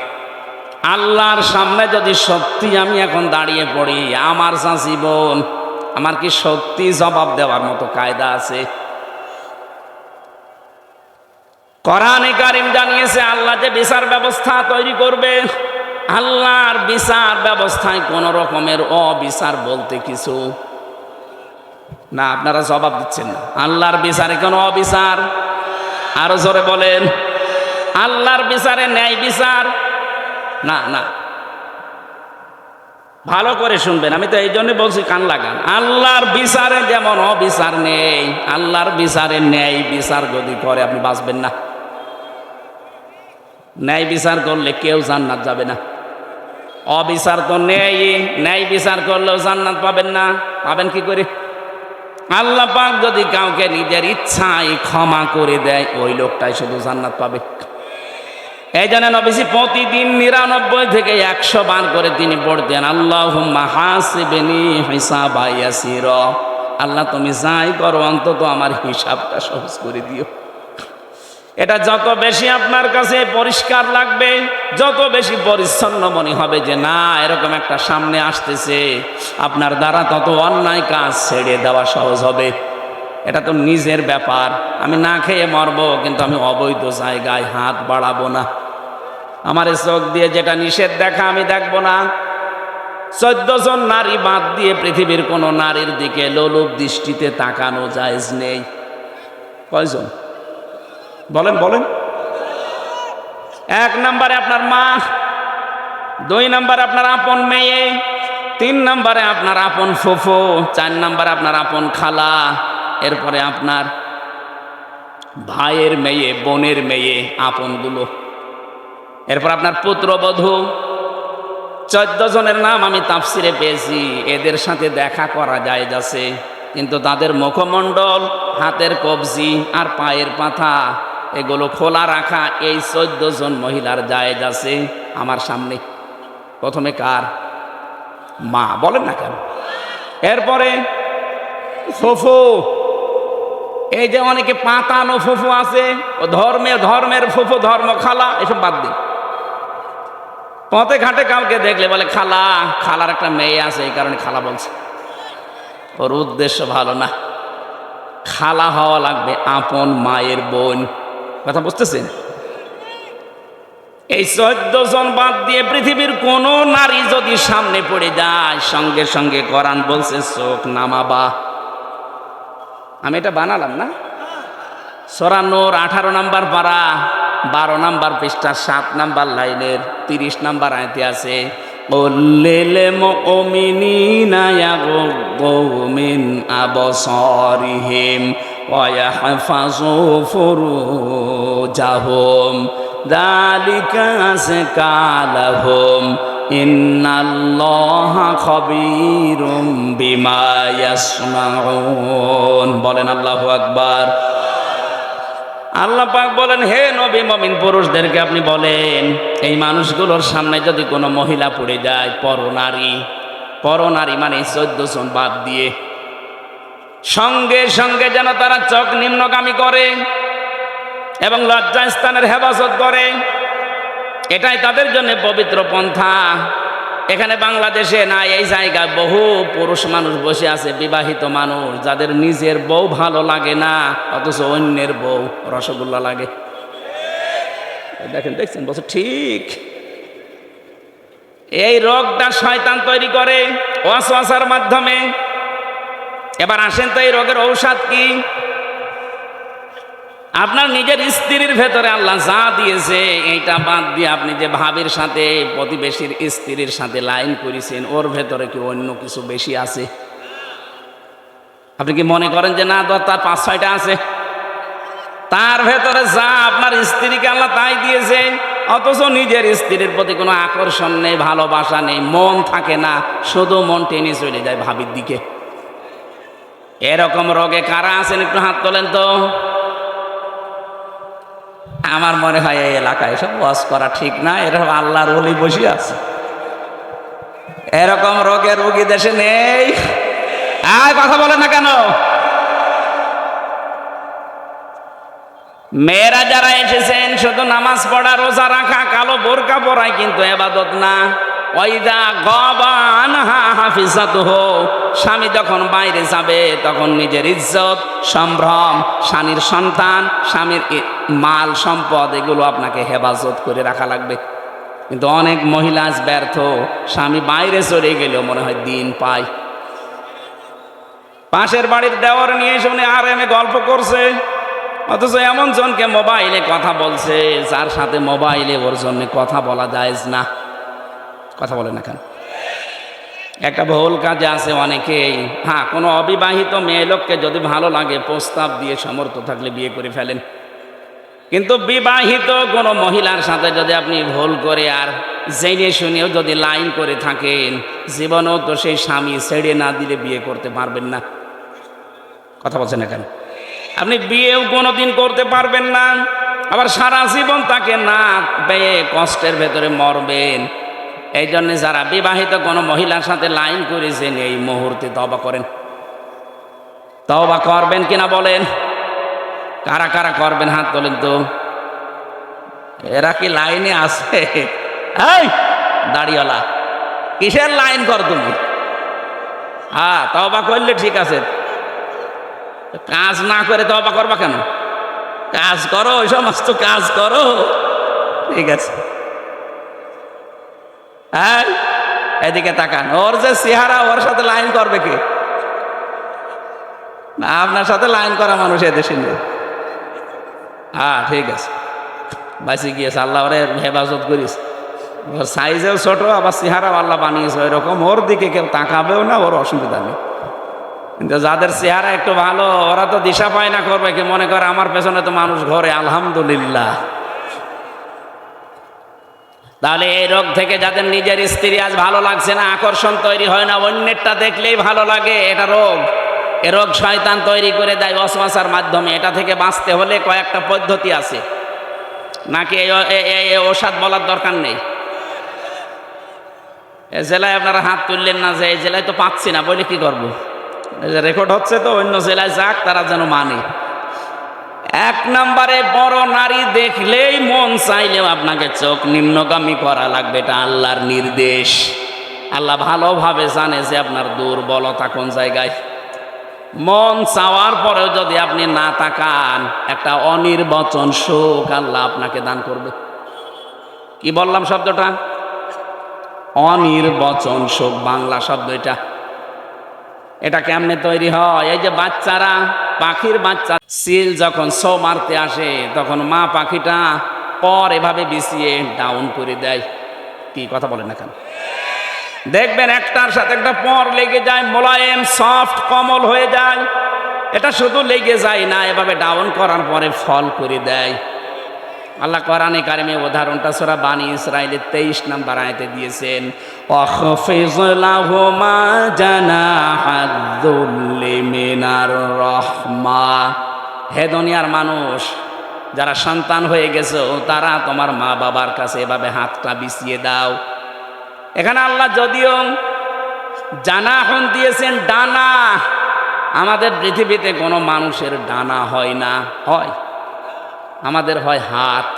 আল্লাহর সামনে যদি সত্যি আমি এখন দাঁড়িয়ে পড়ি, আমার যা জীবন, আমার কি সত্যি জবাব দেওয়ার মতো কায়দা আছে? কোরআনে কারীম জানিয়েছে আল্লাহ যে বিচার ব্যবস্থা তৈরি করবে, আল্লাহর বিচার ব্যবস্থায় কোন রকমের অবিচার বলতে কিছু না। আপনারা জবাব দিচ্ছেন না। আল্লাহর বিচারে কোনো অবিচার? আরো জোরে বলেন, আল্লাহর বিচারে ন্যায় বিচার না। না, ভালো করে শুনবেন, আমি তো এই জন্য বলছি কান লাগান। আল্লাহর বিচারে যেমন অবিচার নেই, আল্লাহর বিচারে ন্যায় বিচার যদি করে আপনি বাঁচবেন না। ন্যায় বিচার করলে কেউ জান্নাত যাবে না। অবিচার তো নেই, ন্যায় বিচার করলেও জান্নাত পাবেন না। পাবেন কি করে? আল্লাহ পাক যদি কাউকে নিজের ইচ্ছায় ক্ষমা করে দেয়, ওই লোকটাই শুধু জান্নাত পাবে। এই জন্য নবীজি প্রতিদিন 99 থেকে 100 বার করে তিনি পড়তেন, আল্লাহুম্মা হাসিবনি হিসাবা ইয়াসিরা। আল্লাহ তুমি যাই করো অন্তত আমার হিসাবটা সহজ করে দিও। এটা যত বেশি আপনার কাছে পরিষ্কার লাগবে, যত বেশি পরিচ্ছন্ন মনে হবে যে না এরকম একটা সামনে আসতেছে, আপনার দ্বারা তত অন্যায় কাজ ছেড়ে দেওয়া সহজ হবে। এটা তো নিজের ব্যাপার, আমি না খেয়ে মরবো কিন্তু আমি অবৈধ জায়গায় হাত বাড়াবো না। আমার এই চোখ দিয়ে যেটা নিষেধ দেখা আমি দেখব না। 14 জন নারী বাদ দিয়ে পৃথিবীর কোন নারীর দিকে লোলুপ দৃষ্টিতে তাকানো জায়েজ নেই। কয়জন বলেন বলেন? 1 নম্বরে আপনার মা, 2 নম্বরে আপনার আপন মেয়ে, 3 নম্বরে আপনার আপন ফুফু, 4 নম্বরে আপনার আপন খালা, এরপরে আপনার ভাইয়ের মেয়ে, বোনের মেয়ে, আপনগুলো, এরপর আপনার পুত্রবধূ। 14 জনের নাম আমি তাফসিরে পেয়েছি। এদের সাথে দেখা করা জায়েজ আছে, কিন্তু তাদের মুখমণ্ডল, হাতের কবজি আর পায়ের পাতা এগুলো খোলা রাখা এই 14 জন মহিলার জায়েজ আছে আমার সামনে। প্রথমে কার? মা। বলেন না কেন? এরপরে ফুফু। এই যে অনেকে পাতানো ফুফু আছে, ও ধর্মের ফুফু, ধর্ম খালা, এসব বাদ দিন। পথে ঘাটে কাউকে দেখলে বলে খালা, খালার একটা মেয়ে আছে এই কারণে খালা বলছে, ওর উদ্দেশ্য ভালো না। খালা হওয়া লাগবে আপন মায়ের বোন। কথা বুঝতেছেন? এই 14 জন বাদ দিয়ে পৃথিবীর কোন নারী যদি সামনে পড়ে যায়, সঙ্গে সঙ্গে কোরআন বলছে চোখ নামাবা। আমি এটা বানালাম না। সূরা নূর 18 নম্বর পারা 12 নম্বর পৃষ্ঠা 7 নম্বর লাইনের 30 নম্বর আয়াতে আছে, লিল মুমিনিনা ইয়াগুদ্দু মিন আবসারিহিম ওয়া ইয়াহফাযু ফুরুজাহুম যালিকা আযকা লাহুম ইন্নাল্লাহা খাবীরুম বিমা ইয়াসমাউন। বলেন আল্লাহু আকবার। আল্লাহ পাক বলেন, হে নবী মুমিন পুরুষদেরকে আপনি বলেন, এই মানুষগুলোর সামনে যদি কোনো মহিলা পড়ে যায়, পরনারী মানে 14 জন বাদ দিয়ে, সঙ্গে সঙ্গে যেন তারা চোখ নিম্নগামী করে এবং লজ্জাস্থানের হেফাজত করে। এটাই তাদের জন্য পবিত্র পন্থা। এখানে বাংলাদেশে না, এই জায়গায় বহু পুরুষ মানুষ বসে আছে, বিবাহিত মানুষ, যাদের নিজের বউ ভালো লাগে না, অথচ অন্যের বউ রসগোল্লা লাগে। দেখছেন? বলছে ঠিক। এই রোগটা শয়তান তৈরি করে ওয়াসওয়াসার মাধ্যমে। এবার আসেন তো এই রোগের ঔষধ কি? আপনার নিজের স্ত্রীর ভেতরে আল্লাহ যা দিয়েছে এইটা বাদ দিয়ে আপনি যে ভাবির সাথে, প্রতিবেশীর স্ত্রীর সাথে লাইন করেছেন, ওর ভেতরে কি অন্য কিছু বেশি আছে? আপনি কি মনে করেন যে না, তার 5-6টা আছে? তার ভেতরে যা আপনার স্ত্রীকে আল্লাহ তাই দিয়েছে, অথচ নিজের স্ত্রীর প্রতি কোনো আকর্ষণ নেই, ভালোবাসা নেই, মন থাকে না, শুধু মন টেনে চলে যায় ভাবির দিকে। এরকম রোগে কারা আছেন একটু হাত তোলেন তো। আমার মনে হয় এই এলাকায় সব ওয়াজ করা ঠিক না, এরকম আল্লাহর ওলি বসে আছে। এরকম রোগের রোগী দেশে নেই। কথা বলে না কেন? মেয়েরা যারা এসেছেন শুধু নামাজ পড়া, রোজা রাখা, কালো বোরকা পরায় কিন্তু ইবাদত না। ওয়াইদা গাবা আনহা হাফিজাতুহু, স্বামী যখন বাইরে যাবে তখন নিজের ইজ্জত, সম্ভ্রম, স্বামীর সন্তান, স্বামীর মাল সম্পদ এগুলো আপনাকে হেফাজত করে রাখা লাগবে। কিন্তু অনেক মহিলা আজ ব্যর্থ, স্বামী বাইরে চলে গেলেও মনে হয় দিন পায়। পাশের বাড়ির দেওয়ার নিয়ে শুনে আরামে গল্প করছে, অথচ এমন জনকে মোবাইলে কথা বলছে যার সাথে মোবাইলে ওর জন্য কথা বলা জায়েজ না। কথা বলে না কেন? একটা ভুল কাজে আছে অনেকেই। হ্যাঁ, কোনো অবিবাহিত মেয়ে লোককে যদি ভালো লাগে, প্রস্তাব দিয়ে সমর্থ থাকলে বিয়ে করে ফেলেন। কিন্তু বিবাহিত কোনো মহিলার সাথে যদি আপনি ভুল করে আর জেনে শুনেও যদি লাইন করে থাকেন, জীবনেও তো সেই স্বামী ছেড়ে না দিলে বিয়ে করতে পারবেন না। কথা বলছেন না কেন? আপনি বিয়েও কোনোদিন করতে পারবেন না, আবার সারা জীবন তাকে না পেয়ে কষ্টের ভেতরে মরবেন। এই জন্যে যারা বিবাহিত কোনো মহিলার সাথে লাইন করেছেন, এই মুহূর্তে তওবা করেন। তওবা করবেন কিনা বলেন? কারা কারা করবেন হাত তোলেন তো। এরা কি লাইনে আছে? এই দাড়িওয়ালা, কিসের লাইন কর তুমি? হ্যাঁ, তওবা করলে ঠিক আছে, কাজ না করে তওবা করবা কেন? কাজ করো, ওই সমস্ত কাজ করো, ঠিক আছে। হ্যাঁ, এদিকে তাকান, ওর যে চেহারা, ওর সাথে লাইন করবে কে? না, আপনার সাথে লাইন করা মানুষ এদেশে নেই। হ্যাঁ ঠিক আছে, বাঁচি গিয়েছে, আল্লাহ ওরে হেফাজত করিস। ওর সাইজেও ছোট, আবার চেহারাও আল্লাহ বানিয়েছে ওই রকম, ওর দিকে কেউ তাকাবেও না, ওর অসুবিধা নেই। কিন্তু যাদের চেহারা একটু ভালো, ওরা তো দিশা পায় না করবে কি, মনে করে আমার পেছনে তো মানুষ ঘরে, আলহামদুলিল্লাহ। তাহলে এই রোগ থেকে যাদের নিজের স্ত্রী আজ ভালো লাগছে না, আকর্ষণ তৈরি হয় না, অন্যেরটা দেখলেই ভালো লাগে, এটা রোগ। এ রোগ শয়তান তৈরি করে দেয় ওয়াসওয়াসার মাধ্যমে। এটা থেকে বাঁচতে হলে কয়েকটা পদ্ধতি আছে, নাকি এই ওষুধ বলার দরকার নেই? এ জেলায় আপনারা হাত তুললেন না যে এই জেলায় তো পাচ্ছি না, বলে কি করবো? রেকর্ড হচ্ছে তো, অন্য জেলায় যাক, তারা যেন মানে। এক নম্বরে, বড় নারী দেখলেই মন চাইলেও আপনাকে চোখ নিম্নগামী করা লাগবে, এটা আল্লাহর নির্দেশ। আল্লাহ ভালোভাবে জানে যে আপনার দুর্বলতা কোন জায়গায়। মন চাওয়ার পরেও যদি আপনি না তাকান, একটা অনির্বচন সুখ আল্লাহ আপনাকে দান করবে। কি বললাম শব্দটা? অনির্বচন সুখ, বাংলা শব্দ এটা। এটা কেমনে তৈরি হয়? এই যে বাচ্চারা, পাখির বাচ্চা সিল যখন ছো মারতে আসে, তখন মা পাখিটা পর এভাবে বিছিয়ে ডাউন করে দেয়। কি কথা বলেন না কেন? দেখবেন একটার সাথে একটা পর লেগে যায়, মোলায়েম সফট কোমল হয়ে যায়। এটা শুধু লেগে যায় না, এভাবে ডাউন করার পরে ফল করে দেয়। আল্লাহ কোরআনে কারিমে উদাহরণটা সূরা বানি ইসরাঈলের 23 নম্বর আয়াতে দিয়েছেন, ওয়াখফিজ লাহুমা জানাহাদ-যুল্লি মিনার রাহমা। হে দুনিয়ার মানুষ, যারা সন্তান হয়ে গেছো, তারা তোমার মা বাবার কাছে এভাবে হাতটা বিছিয়ে দাও। এখানে আল্লাহ যদিও জানাহন দিয়েছেন, ডানা। আমাদের পৃথিবীতে কোনো মানুষের ডানা হয় না, হয়? আমাদের হয় হাত।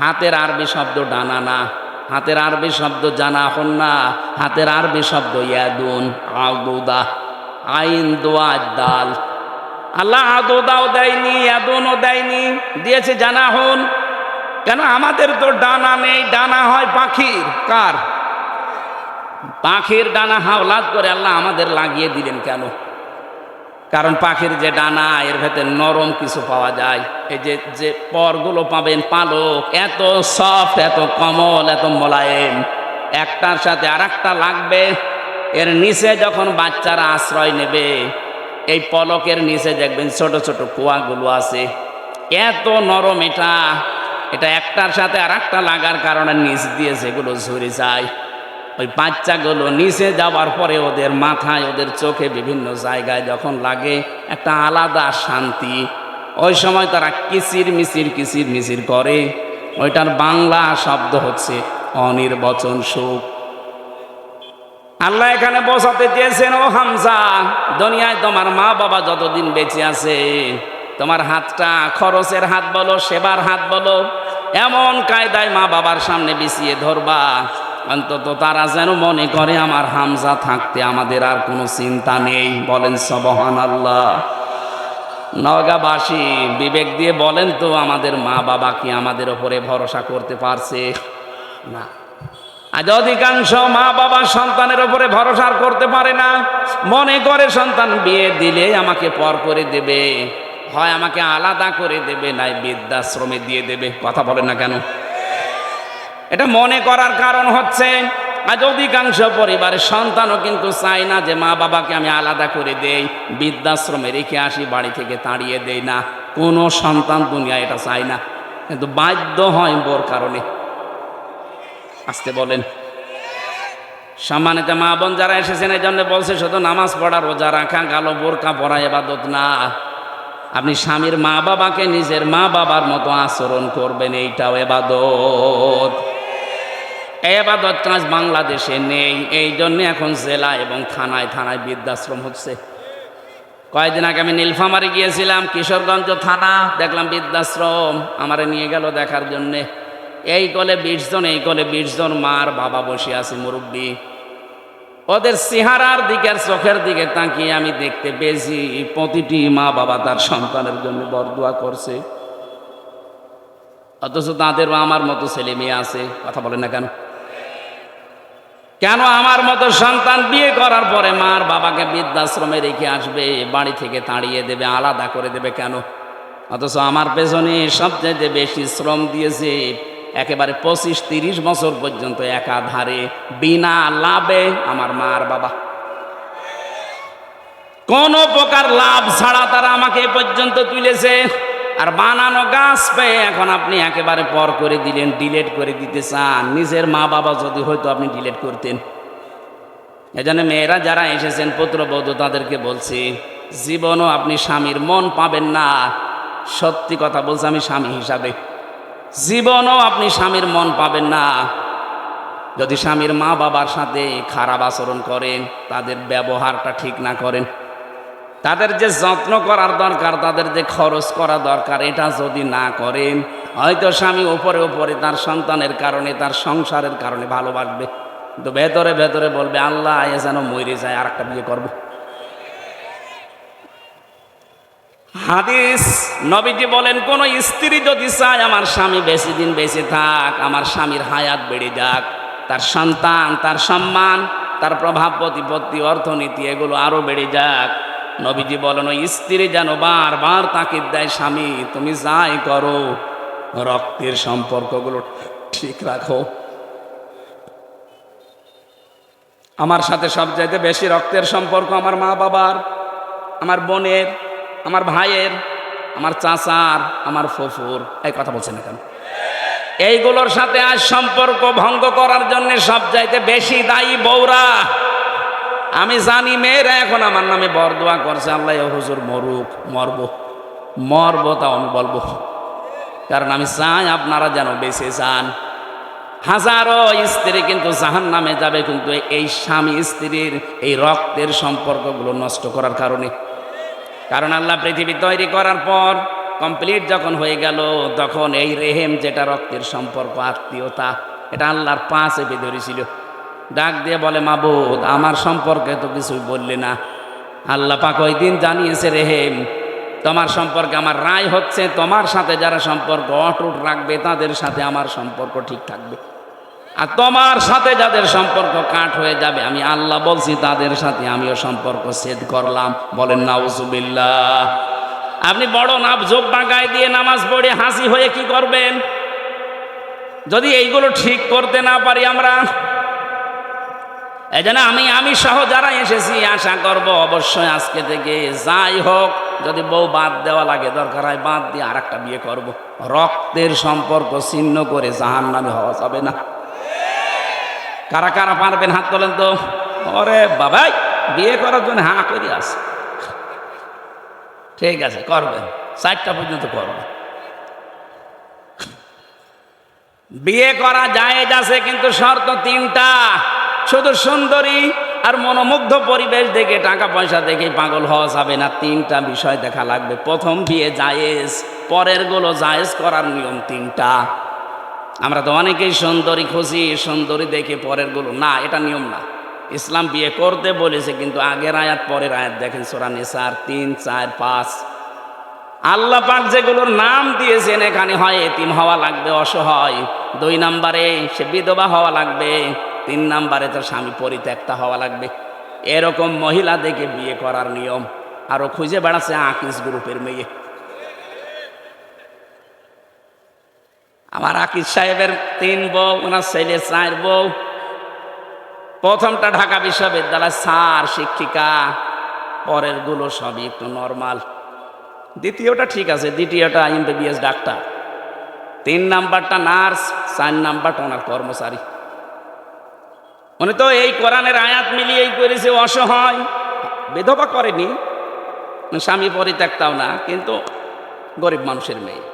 হাতের আরবি শব্দ ডানা না, হাতের আরবি শব্দ জানাহন না, হাতের আরবি শব্দ ইয়াদুন, আদুদা, আইন দোয়া দাল। আল্লাহ আদুদাও দেয়নি, ইয়াদুনও দেয়নি, দিয়েছে জানাহন। কেন? আমাদের তো ডানা নেই, ডানা হয় পাখির। কার? পাখির ডানা হাওলাত করে আল্লাহ আমাদের লাগিয়ে দিলেন কেন? কারণ পাখির যে ডানা, এর ভেতরে নরম কিছু পাওয়া যায়। এই যে পরগুলো পাবেন, পালক, এত সফট, এত কোমল, এত মোলায়েম, একটার সাথে আর একটা লাগবে। এর নিচে যখন বাচ্চারা আশ্রয় নেবে, এই পলকের নিচে দেখবেন ছোট ছোট কুয়াগুলো আছে, এত নরম। এটা একটার সাথে আর একটা লাগার কারণে নিচ দিয়ে যেগুলো ঝরে যায়, ওই বাচ্চাগুলো নিচে যাওয়ার পরে ওদের মাথায়, ওদের চোখে, বিভিন্ন জায়গায় যখন লাগে, একটা আলাদা শান্তি। ওই সময় তারা কিচির মিচির করে। ওইটার বাংলা শব্দ হচ্ছে অনির্বচন সুখ। আল্লাহ এখানে বোঝাতে চেয়েছেন, ও হামজা, দুনিয়ায় তোমার মা বাবা যতদিন বেঁচে আছে, তোমার হাতটা খরচের হাত বলো, সেবার হাত বলো, এমন কায়দায় মা বাবার সামনে বিছিয়ে ধরবা, অন্তত তারা যেন মনে করে আমার হামজা থাকতে আমাদের আর কোনো চিন্তা নেই। বলেন সুবহানাল্লাহ। নওগাঁবাসী বিবেক দিয়ে বলেন তো, আমাদের মা বাবা কি আমাদের ওপরে ভরসা করতে পারছে? না। আজ অধিকাংশ মা বাবা সন্তানের ওপরে ভরসা করতে পারে না। মনে করে সন্তান বিয়ে দিলে আমাকে পর করে দেবে, হয় আমাকে আলাদা করে দেবে, নাই বৃদ্ধাশ্রমে দিয়ে দেবে। কথা বলেন না কেন? এটা মনে করার কারণ হচ্ছে, আজ অধিকাংশ পরিবারের সন্তানও কিন্তু চায় না যে মা বাবাকে আমি আলাদা করে দেই, বৃদ্ধাশ্রমে রেখে আসি, বাড়ি থেকে তাড়িয়ে দেই না। কোনো সন্তান দুনিয়া এটা চায় না, কিন্তু বাধ্য হয় বোর কারণে। আসতে বলেন। সম্মানিত মা বোন যারা এসেছেন, এই জন্য বলছে শুধু নামাজ পড়া, রোজা রাখা, গালো বোরকা পরা ইবাদত না। আপনি স্বামীর মা বাবাকে নিজের মা বাবার মতো আচরণ করবেন, এইটাও ইবাদত। এই ইবাদত কাজ বাংলাদেশে নেই, এই জন্য এখন জেলা এবং থানায় থানায় বৃদ্ধাশ্রম হচ্ছে। কয়েকদিন আগে আমি নীলফামারী গিয়েছিলাম, কিশোরগঞ্জ থানা, দেখলাম বৃদ্ধাশ্রম। আমারে নিয়ে গেল দেখার জন্যে। এই কোলে 20 জন, এই কোলে 20 জন মার বাবা বসে আছে, মুরব্বী। ওদের চেহারার দিকে আর চোখের দিকে তাকিয়ে আমি দেখতে পেয়েছি, প্রতিটি মা বাবা তার সন্তানের জন্য বরদোয়া করছে, অথচ তাদেরও আমার মতো ছেলে মেয়ে আছে। কথা বলেন না কেন? কেন আমার মতো সন্তান বিয়ে করার পরে মার বাবাকে বৃদ্ধাশ্রমে রেখে আসবে, বাড়ি থেকে তাড়িয়ে দেবে, আলাদা করে দেবে কেন? অথচ আমার পেছনে সবচেয়ে বেশি শ্রম দিয়েছে একেবারে 25-30 বছর পর্যন্ত একাধারে বিনা লাভে আমার মার বাবা। কোন প্রকার লাভ ছাড়া তারা আমাকে এ পর্যন্ত তুলেছে। আর বানানো গাছ পেয়ে এখন আপনি একেবারে পর করে দিলেন, ডিলেট করে দিতে চান। নিজের মা বাবা যদি হয়তো আপনি ডিলেট করতেন। এজন্য মেয়েরা যারা এসেছেন পুত্রবধূ, তাদেরকে বলছি জীবনও আপনি স্বামীর মন পাবেন না। সত্যি কথা বলছি আমি স্বামী হিসাবে, জীবনও আপনি স্বামীর মন পাবেন না যদি স্বামীর মা বাবার সাথে খারাপ আচরণ করেন, তাদের ব্যবহারটা ঠিক না করেন, তাদের যে যত্ন করার দরকার, তাদের যে খরচ করা দরকার, এটা যদি না করেন, হয়তো স্বামী উপরে উপরে তার সন্তানের কারণে, তার সংসারের কারণে ভালোবাসবে, কিন্তু ভেতরে ভেতরে বলবে আল্লাহ এ যেন মরে যায়, আর একটা বিয়ে করব। হাদিস নবীজি বলেন, কোন স্ত্রী যদি চায় আমার স্বামী বেশি দিন বেঁচে থাক, আমার স্বামীর হায়াত বেড়ে যাক, তার সন্তান, তার সম্মান, তার প্রভাব প্রতিপত্তি, অর্থনীতি এগুলো আরো বেড়ে যাক, নবীজি বলেন ওই স্ত্রী যেন বারবার তাকিদ দেয়, স্বামী তুমি যাই করো রক্তের সম্পর্কগুলো ঠিক রাখো। আমার সাথে সবচাইতে বেশি রক্তের সম্পর্ক আমার মা বাবার, আমার বোনের, আমার ভাইয়ের, আমার চাচার, আমার ফুফুর। এই কথা বলছেন না কেন? এইগুলোর সাথে আজ সম্পর্ক ভঙ্গ করার জন্য সবচাইতে বেশি দায়ী বউরা। আমি জানি মেয়েরা এখন আমার নামে বরদোয়া করছে, আল্লাহ হুজুর মরুক, মরব তাও আমি বলবো, কারণ আমি চাই আপনারা যেন বেঁচে যান। হাজারো স্ত্রী কিন্তু জাহান্নামে যাবে, কিন্তু এই স্বামী স্ত্রীর এই রক্তের সম্পর্কগুলো নষ্ট করার কারণে। কারণ আল্লাহ পৃথিবী তৈরি করার পর কমপ্লিট যখন হয়ে গেল, তখন এই রেহেম যেটা রক্তের সম্পর্ক, আত্মীয়তা, এটা আল্লাহর পা চেপে ধরেছিল। ডাক দিয়ে বলে মাবুদ আমার সম্পর্কে তো কিছুই বললে না। আল্লাহ পাক ওই দিন জানিয়েছে রেহেম তোমার সম্পর্কে আমার রায় হচ্ছে, তোমার সাথে যারা সম্পর্ক অটুট রাখবে তাদের সাথে আমার সম্পর্ক ঠিক থাকবে, আর তোমার সাথে যাদের সম্পর্ক কাট হয়ে যাবে, আমি আল্লাহ বলছি তাদের সাথে আমিও সম্পর্ক ছেদ করলাম। বলেন নাউজুবিল্লাহ। আপনি বড় জোব্বা গায়ে দিয়ে নামাজ পড়ে হাসি হয়ে কি করবেন যদি এইগুলো ঠিক করতে না পারি আমরা? এই জন্য আমি সহ যারা এসেছি আশা করব অবশ্যই আজকে থেকে যাই হোক, যদি বউ বাদ দেওয়া লাগে দরকার হয় বাদ দিয়ে আর একটা বিয়ে করব। রক্তের সম্পর্ক ছিন্ন করে জাহান্নামে হওয়া যাবে না। কারা কারা পারবেন হাত তোলেন তো। ওরে বাবাই বিয়ে করার জন্য হাঁ করে আছে, ঠিক আছে করবেন, 4টা পর্যন্ত করবেন। বিয়ে করা জায়েজ আছে, কিন্তু শর্ত 3টা। শুধু সুন্দরী আর মনোমুগ্ধ পরিবেশ দেখে, টাকা পয়সা দেখে পাগল হওয়া যাবে না। 3টা বিষয় দেখা লাগবে। প্রথম বিয়ে জায়েজ, পরের গুলো জায়েজ করার নিয়ম 3টা। আমরা তো অনেকেই সুন্দরী খুঁজি, সুন্দরী দেখে পরের গুলো না, এটা নিয়ম না। ইসলাম বিয়ে করতে বলেছে, কিন্তু আগের আয়াত পরের আয়াত দেখেন সূরা নিসার 3, 4, 5। আল্লাহ পাক যেগুলোর নাম দিয়েছেন, এখানে হয় এতিম হওয়া লাগবে, অসহায়, 2 নম্বরে সে বিধবা হওয়া লাগবে, 3 নম্বরে তার স্বামী পরিত্যক্তা হওয়া লাগবে। এরকম মহিলা দেখে বিয়ে করার নিয়ম। আরো খুঁজে বেড়াচ্ছে আকিস গ্রুপের মেয়ে। আমার আকিস সাহেবের 3 বউ, ওনার ছেলে 4 বউ। প্রথমটা ঢাকা বিশ্ববিদ্যালয় স্যার, শিক্ষিকা, পরের গুলো সবই একটু নর্মাল। দ্বিতীয়টা ঠিক আছে, দ্বিতীয়টা MBBS ডাক্তার, 3 নাম্বারটা নার্স, 4 নাম্বারটা ওনার কর্মচারী। উনি তো এই কোরআনের আয়াত মিলিয়েই করেছে, অসহায়, বিধবা করেনি, স্বামী পরিত্যক্তাও না, কিন্তু গরিব মানুষের মেয়ে।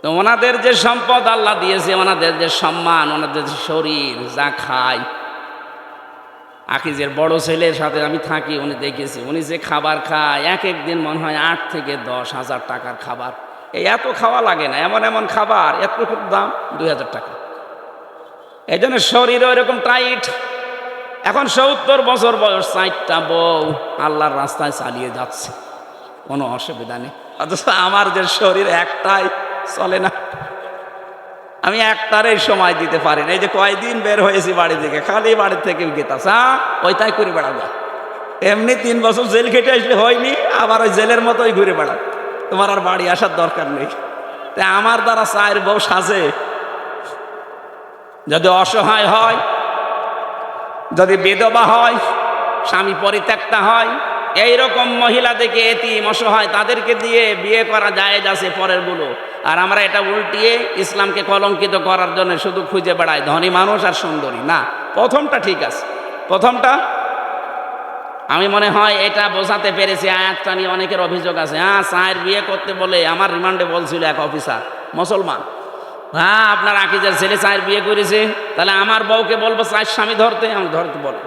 তো ওনাদের যে সম্পদ আল্লাহ দিয়েছে, ওনাদের যে সম্মান, ওনাদের যে শরীর যা খায়, আকিজের বড় ছেলের সাথে আমি থাকি, উনি দেখেছি উনি যে খাবার খায়, এক দিন মনে হয় 8 থেকে 10 হাজার টাকার খাবার। এই এত খাওয়া লাগে না, এমন এমন খাবার, এতটুকু দাম 2000 টাকা। এই জন্য শরীরও এরকম টাইট। এখন 70 বছর বয়স, 4টা বউ, আল্লাহর রাস্তায় চালিয়ে যাচ্ছে, কোনো অসুবিধা নেই। অথচ আমার যে শরীর একটাই চলে না। আমি একটারে সময় দিতে পারি না। এই যে কয়দিন বের হয়েছি বাড়ি থেকে, খালি বাড়ি থেকে গেতাছে ওই তাই করে বেড়াবো। এমনি 3 বছর জেল খেটে আসলে হয়নি, আবার ওই জেলের মতোই ঘুরে বেড়া, তোমার আর বাড়ি আসার দরকার নেই। তা আমার দ্বারা 4 বউ সাজে? যদি অসহায় হয়, যদি বিধবা হয়, স্বামী পরিত্যক্তা হয়, এইরকম মহিলা দেখে এতিম অসহায় তাদেরকে দিয়ে বিয়ে করা জায়েজ আছে পরের গুলো। আর আমরা এটা উল্টিয়ে ইসলামকে কলঙ্কিত করার জন্য শুধু খুঁজে বেড়াই ধনী মানুষ আর সুন্দরী। না, প্রথমটা ঠিক আছে। প্রথমটা আমি মনে হয় এটা বোঝাতে পেরেছি। আয়াতটা নিয়ে অনেকের অভিযোগ আছে, চায়ের বিয়ে করতে বলে আমার রিমান্ডে বলছিল এক অফিসার মুসলমান, আপনার আকিজের ছেলে চায়ের বিয়ে করেছে, তাহলে আমার বউকে বলবো চায়ের স্বামী ধরতে? আমি ধরতে বলে,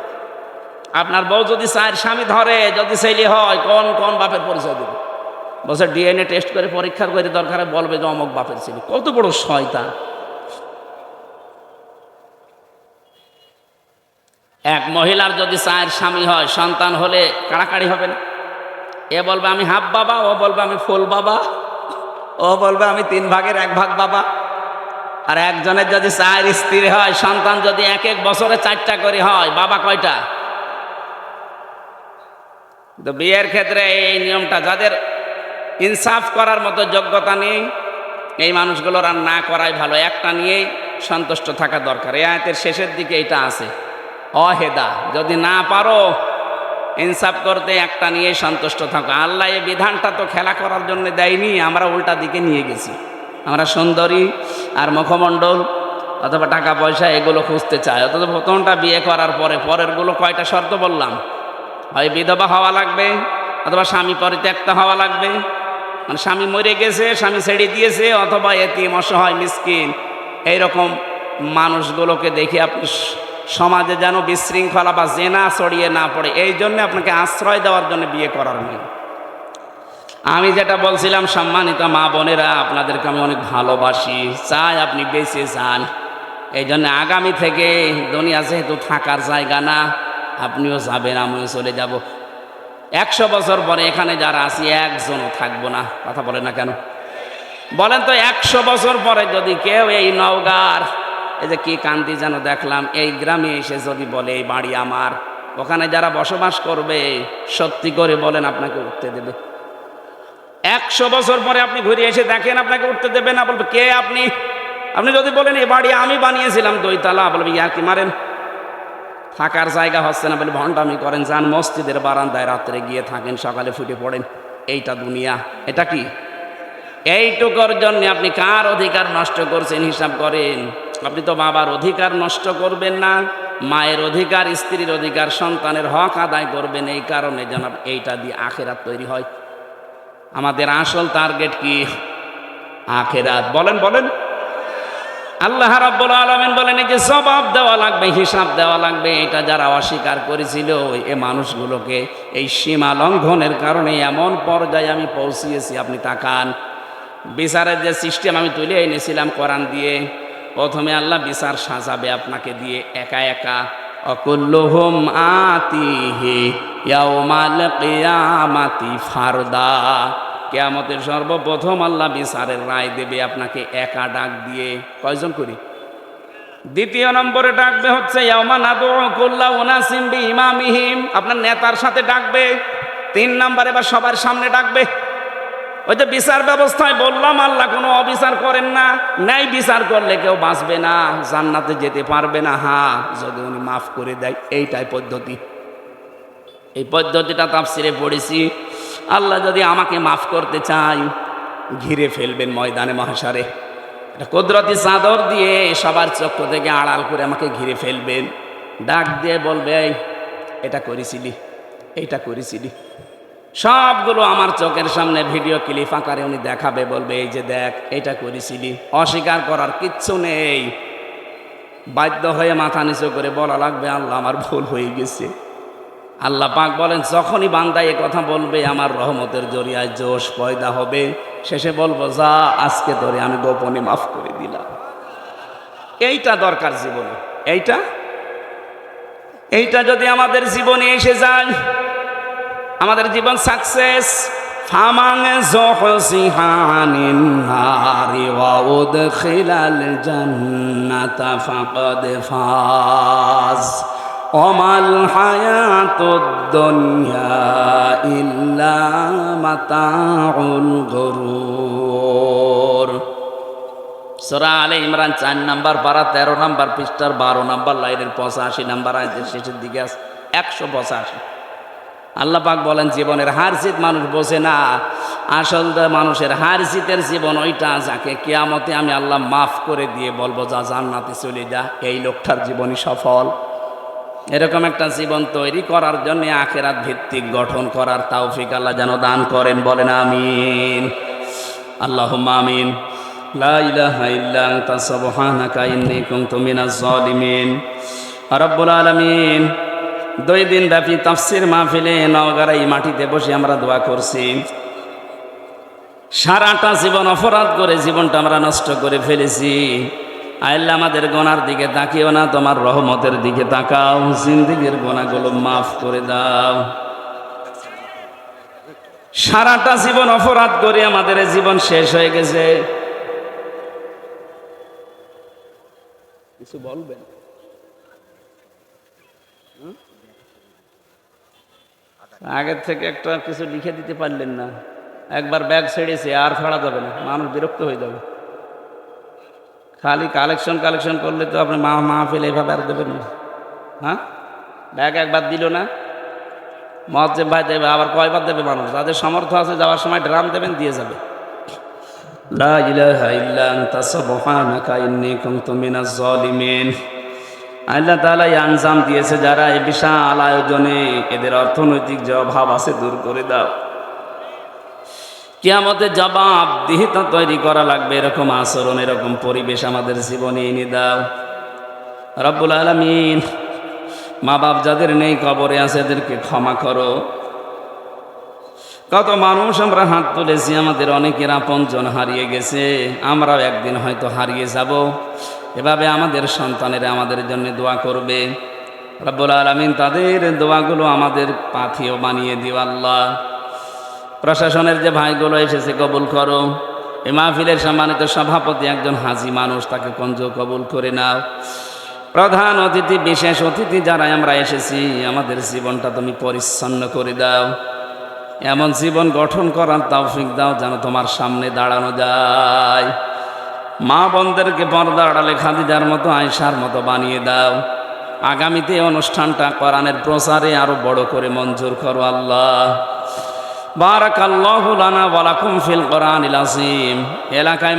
আপনার বউ যদি চায়ের স্বামী ধরে, যদি ছেলে হয়, কোন কোন বাপের পরিচয় দেবে? বলছে ডিএনএ টেস্ট করে পরীক্ষা করে দরকারে বলবে যে অমুক বাপের ছেলে। কত বড় শয়তান! এক মহিলার যদি চায়ের স্বামী হয়, সন্তান হলে কাড়াকাড়ি হবে না? এ বলবে আমি হাফ বাবা, ও বলবে আমি ফুল বাবা, ও বলবে আমি 3 ভাগের 1 ভাগ বাবা। আর একজনের যদি চায়ের স্ত্রী হয়, সন্তান যদি 1 বছরে 4টা করে হয়, বাবা কয়টা? তো বিয়ের ক্ষেত্রে এই নিয়মটা, যাদের ইনসাফ করার মতো যোগ্যতা নেই, এই মানুষগুলোর আর না করাই ভালো। একটা নিয়েই সন্তুষ্ট থাকা দরকার। এই আয়াতের শেষের দিকে এটা আছে, অহেদা, যদি না পারো ইনসাফ করতে, একটা নিয়ে সন্তুষ্ট থাকো। আল্লাহ এই বিধানটা তো খেলা করার জন্য দেয়নি, আমরা উল্টা দিকে নিয়ে গেছি। আমরা সুন্দরী আর মুখমণ্ডল অথবা টাকা পয়সা এগুলো খুঁজতে চাই। অথচ প্রথমটা বিয়ে করার পরে পরেরগুলো কয়টা শর্ত বললাম? হয় বিধবা হওয়া লাগবে, অথবা স্বামী পরিত্যক্ত হওয়া লাগবে, মানে স্বামী মরে গেছে, স্বামী ছেড়ে দিয়েছে, অথবা এতিম অসহায় মিসকিন। এইরকম মানুষগুলোকে দেখে আপনি সমাজে যেন বিশৃঙ্খলা বা জেনা ছড়িয়ে না পড়ে, এই জন্য আপনাকে আশ্রয় দেওয়ার জন্য বিয়ে করার নেই। আমি যেটা বলছিলাম, সম্মানিত মা বোনেরা, আপনাদেরকে আমি অনেক ভালোবাসি, চাই আপনি বেঁচে যান। এই জন্য আগামী থেকে দুনিয়া যেহেতু থাকার জায়গা না, আপনিও যাবেন, আমিও চলে যাব। 100 বছর পরে এখানে যারা আছি একজনও থাকবো না। কথা বলে না কেন? বলেন তো, 100 বছর পরে যদি কেউ এই নওগাঁর, এই যে কি কান্দি যেন দেখলাম, এই গ্রামে এসে যদি বলে এই বাড়ি আমার, ওখানে যারা বসবাস করবে, সত্যি করে বলেন আপনাকে উঠতে দেবে? 100 বছর পরে আপনি ঘুরে এসে দেখেন, আপনাকে উঠতে দেবে না? বলবে কে আপনি? আপনি যদি বলেন এই বাড়ি আমি বানিয়েছিলাম 2 তলা, বলবে ইয়া কি মারেন, থাকার জায়গা হচ্ছে না বলে ভণ্ডামি করেন। যান মসজিদের বারান্দায় রাত্রে গিয়ে থাকেন, সকালে ফুটে পড়েন। এইটা দুনিয়া, এটা কি? এইটুকুর জন্য আপনি কার অধিকার নষ্ট করছেন হিসাব করেন। আপনি তো বাবার অধিকার নষ্ট করবেন না, মায়ের অধিকার, স্ত্রীর অধিকার, সন্তানের হক আদায় করবেন। এই কারণে যেন এইটা দিয়ে আখেরাত তৈরি হয়। আমাদের আসল টার্গেট কি? আখেরাত। বলেন বলেন। আল্লাহ রাব্বুল আলামিন বলেন এই যে জবাব দেওয়া লাগবে, হিসাব দেওয়া লাগবে, এটা যারা অস্বীকার করেছিল এই মানুষগুলোকে এই সীমা লঙ্ঘনের কারণে এমন পর্যায়ে আমি পৌঁছিয়েছি। আপনি তাকান, বিচারের যে সিস্টেম আমি তুলে এনেছিলাম কোরআন দিয়ে, প্রথমে আল্লাহ বিচার সাজাবে আপনাকে দিয়ে একা একা। অকুল্লুহুম আতিহি ইয়াউমাল কিয়ামাতি ফারদা। কিয়ামতের সর্বপ্রথম আল্লাহ বিচারের রায় দেবে আপনাকে একা ডাক দিয়ে। কয়জন করি? দ্বিতীয় নম্বরে ডাকবে হচ্ছে ইয়াউমা নাদউ কুল্লা উনাসিম বিইমামিহিম, আপনার নেতার সাথে ডাকবে। 3 নম্বরে এবার সবার সামনে ডাকবে। ওই যে বিচার ব্যবস্থায় বললাম আল্লাহ কোনো অবিচার করেন না, ন্যায় বিচার করলে কেউ বাঁচবে না, জান্নাতে যেতে পারবে না। হ্যাঁ, যদি উনি মাফ করে দেয়, এইটাই পদ্ধতি। এই পদ্ধতিটা তাফসিরে পড়েছি। আল্লাহ যদি আমাকে মাফ করতে চাই, ঘিরে ফেলবেন ময়দানে মহাশারে, এটা কুদরতি চাদর দিয়ে সবার চক্ষু থেকে আড়াল করে আমাকে ঘিরে ফেলবেন। ডাক দিয়ে বলবে এটা করেছিলি, এইটা করেছিলি, সবগুলো আমার চোখের সামনে ভিডিও ক্লিপ আকারে উনি দেখাবে, বলবে এই যে দেখ এটা করেছিলি। অস্বীকার করার কিচ্ছু নেই, বাধ্য হয়ে মাথা নিচু করে বলা লাগবে আল্লাহ আমার ভুল হয়ে গেছে। আল্লাহ পাক বলেন যখনই বান্দা এ কথা বলবে আমার রহমতের জরিয়ায় জোশ পয়দা হবে, শেষে বলবো যা আজকে ধরে আমি গোপনে মাফ করে দিলাম। এইটা দরকার জীবনে, এইটা যদি আমাদের জীবনে এসে যায়, আমাদের জীবন সাকসেস। ফামান যুহসিহা আনিন নারি ওয়া উদখিলাল জান্নাতা ফাকাদ ফাজ ওমাল হায়াতুদ দুনিয়া ইল্লা মাতাউল গুরুর। সূরা আলে ইমরান 4 নম্বর পারা 13 নম্বর পৃষ্ঠার 12 নম্বর লাইনের 85 নম্বর আয়াতের শেষের দিকে আছে 185। আল্লাহ পাক বলেন জীবনের হার জিত মানুষ বোঝে না, আসল মানুষের হার জিতের জীবন ওইটা যাকে কিয়ামতে আমি আল্লাহ মাফ করে দিয়ে বলবো যা জান্নাতে চলে যা, এই লোকটার জীবনই সফল। এরকম একটা জীবন তৈরি করার জন্য আখিরাত ভিত্তিক গঠন করার তৌফিক আল্লাহ যেন দান করেন, বলেন আমিন। আল্লাহুম্মা আমিন। লা ইলাহা ইল্লা আনতা সুবহানাকা ইন্নী কুনতু মিনাজ জালিমিন। রব্বুল আলামিন, 2 দিন ব্যাপী তাফসীর মাহফিলে নওগাঁর এই মাটিতে বসে আমরা দোয়া করছি। সারাটা জীবন অপরাধ করে জীবনটা আমরা নষ্ট করে ফেলেছি। আল্লাহ আমাদের গুনার দিকে তাকিও না, তোমার রহমতের দিকে তাকাও, জিন্দেগীর গুনাহগুলো মাফ করে দাও। সারাটা জীবন অপরাধ করে আমাদের জীবন শেষ হয়ে গেছে। কিছু বলবেন? আগের থেকে একটা কিছু লিখে দিতে পারলেন না, একবার ব্যাগ ছেড়েছে আর ছাড়া যাবে না, মানুষ বিরক্ত হয়ে যাবে। খালি কালেকশন করলে তো আপনি মাহফিল এইভাবে আর দেবেন না। হ্যাঁ, ব্যাগ একবার দিল না, মজ্জেব ভাই দেবে, আবার কয়বার দেবে মানুষ? যাদের সামর্থ্য আছে যাওয়ার সময় ড্রাম দেবেন, দিয়ে যাবে। লা ইলাহা ইল্লা আনতা সুবহানাকা ইন্নী কুনতু মিনাজ জালিমিন। আল্লাহ তাআলা এই আঞ্জাম দিয়েছে যারা এই বিশাল আয়োজনে, এদের অর্থনৈতিক যে অভাব আছে দূর করে দাও। কিয়ামতে জবাবদিহিতা তৈরি করা লাগবে এরকম আচরণ, এরকম পরিবেশ আমাদের জীবনে এনে দাও রব্বুল আলামিন। মা বাপ যাদের নেই কবরে আছে এদেরকে ক্ষমা করো। কত মানুষ আমরা হাত তুলেছি, আমাদের অনেকের আপনজন হারিয়ে গেছে, আমরাও একদিন হয়তো হারিয়ে যাব। এভাবে আমাদের সন্তানেরা আমাদের জন্য দোয়া করবে রব্বুল আলামিন, তাদের দোয়াগুলো আমাদের পাথেয় বানিয়ে দিও আল্লাহ। প্রশাসনের যে ভাইগুলো এসেছে কবুল করো। এই মাহফিলের সম্মানিত সভাপতি একজন হাজি মানুষ, তাকে কঞ্জ কবুল করে নাও। প্রধান অতিথি, বিশেষ অতিথি যারা আমরা এসেছি, আমাদের জীবনটা তুমি পরিচ্ছন্ন করে দাও। এমন জীবন গঠন করার তৌফিক দাও যেন তোমার সামনে দাঁড়ানো যায়। মা বোনদেরকে পর্দা আড়ালে খাদিজার মতো, আয়েশার মতো বানিয়ে দাও। আগামীতে অনুষ্ঠানটা কোরআনের প্রচারে আরো বড় করে মঞ্জুর করো আল্লাহ। বারাকাল্লাহু লানা ওয়া লাকুম ফিল কোরআনিল আযীম। এলাকায়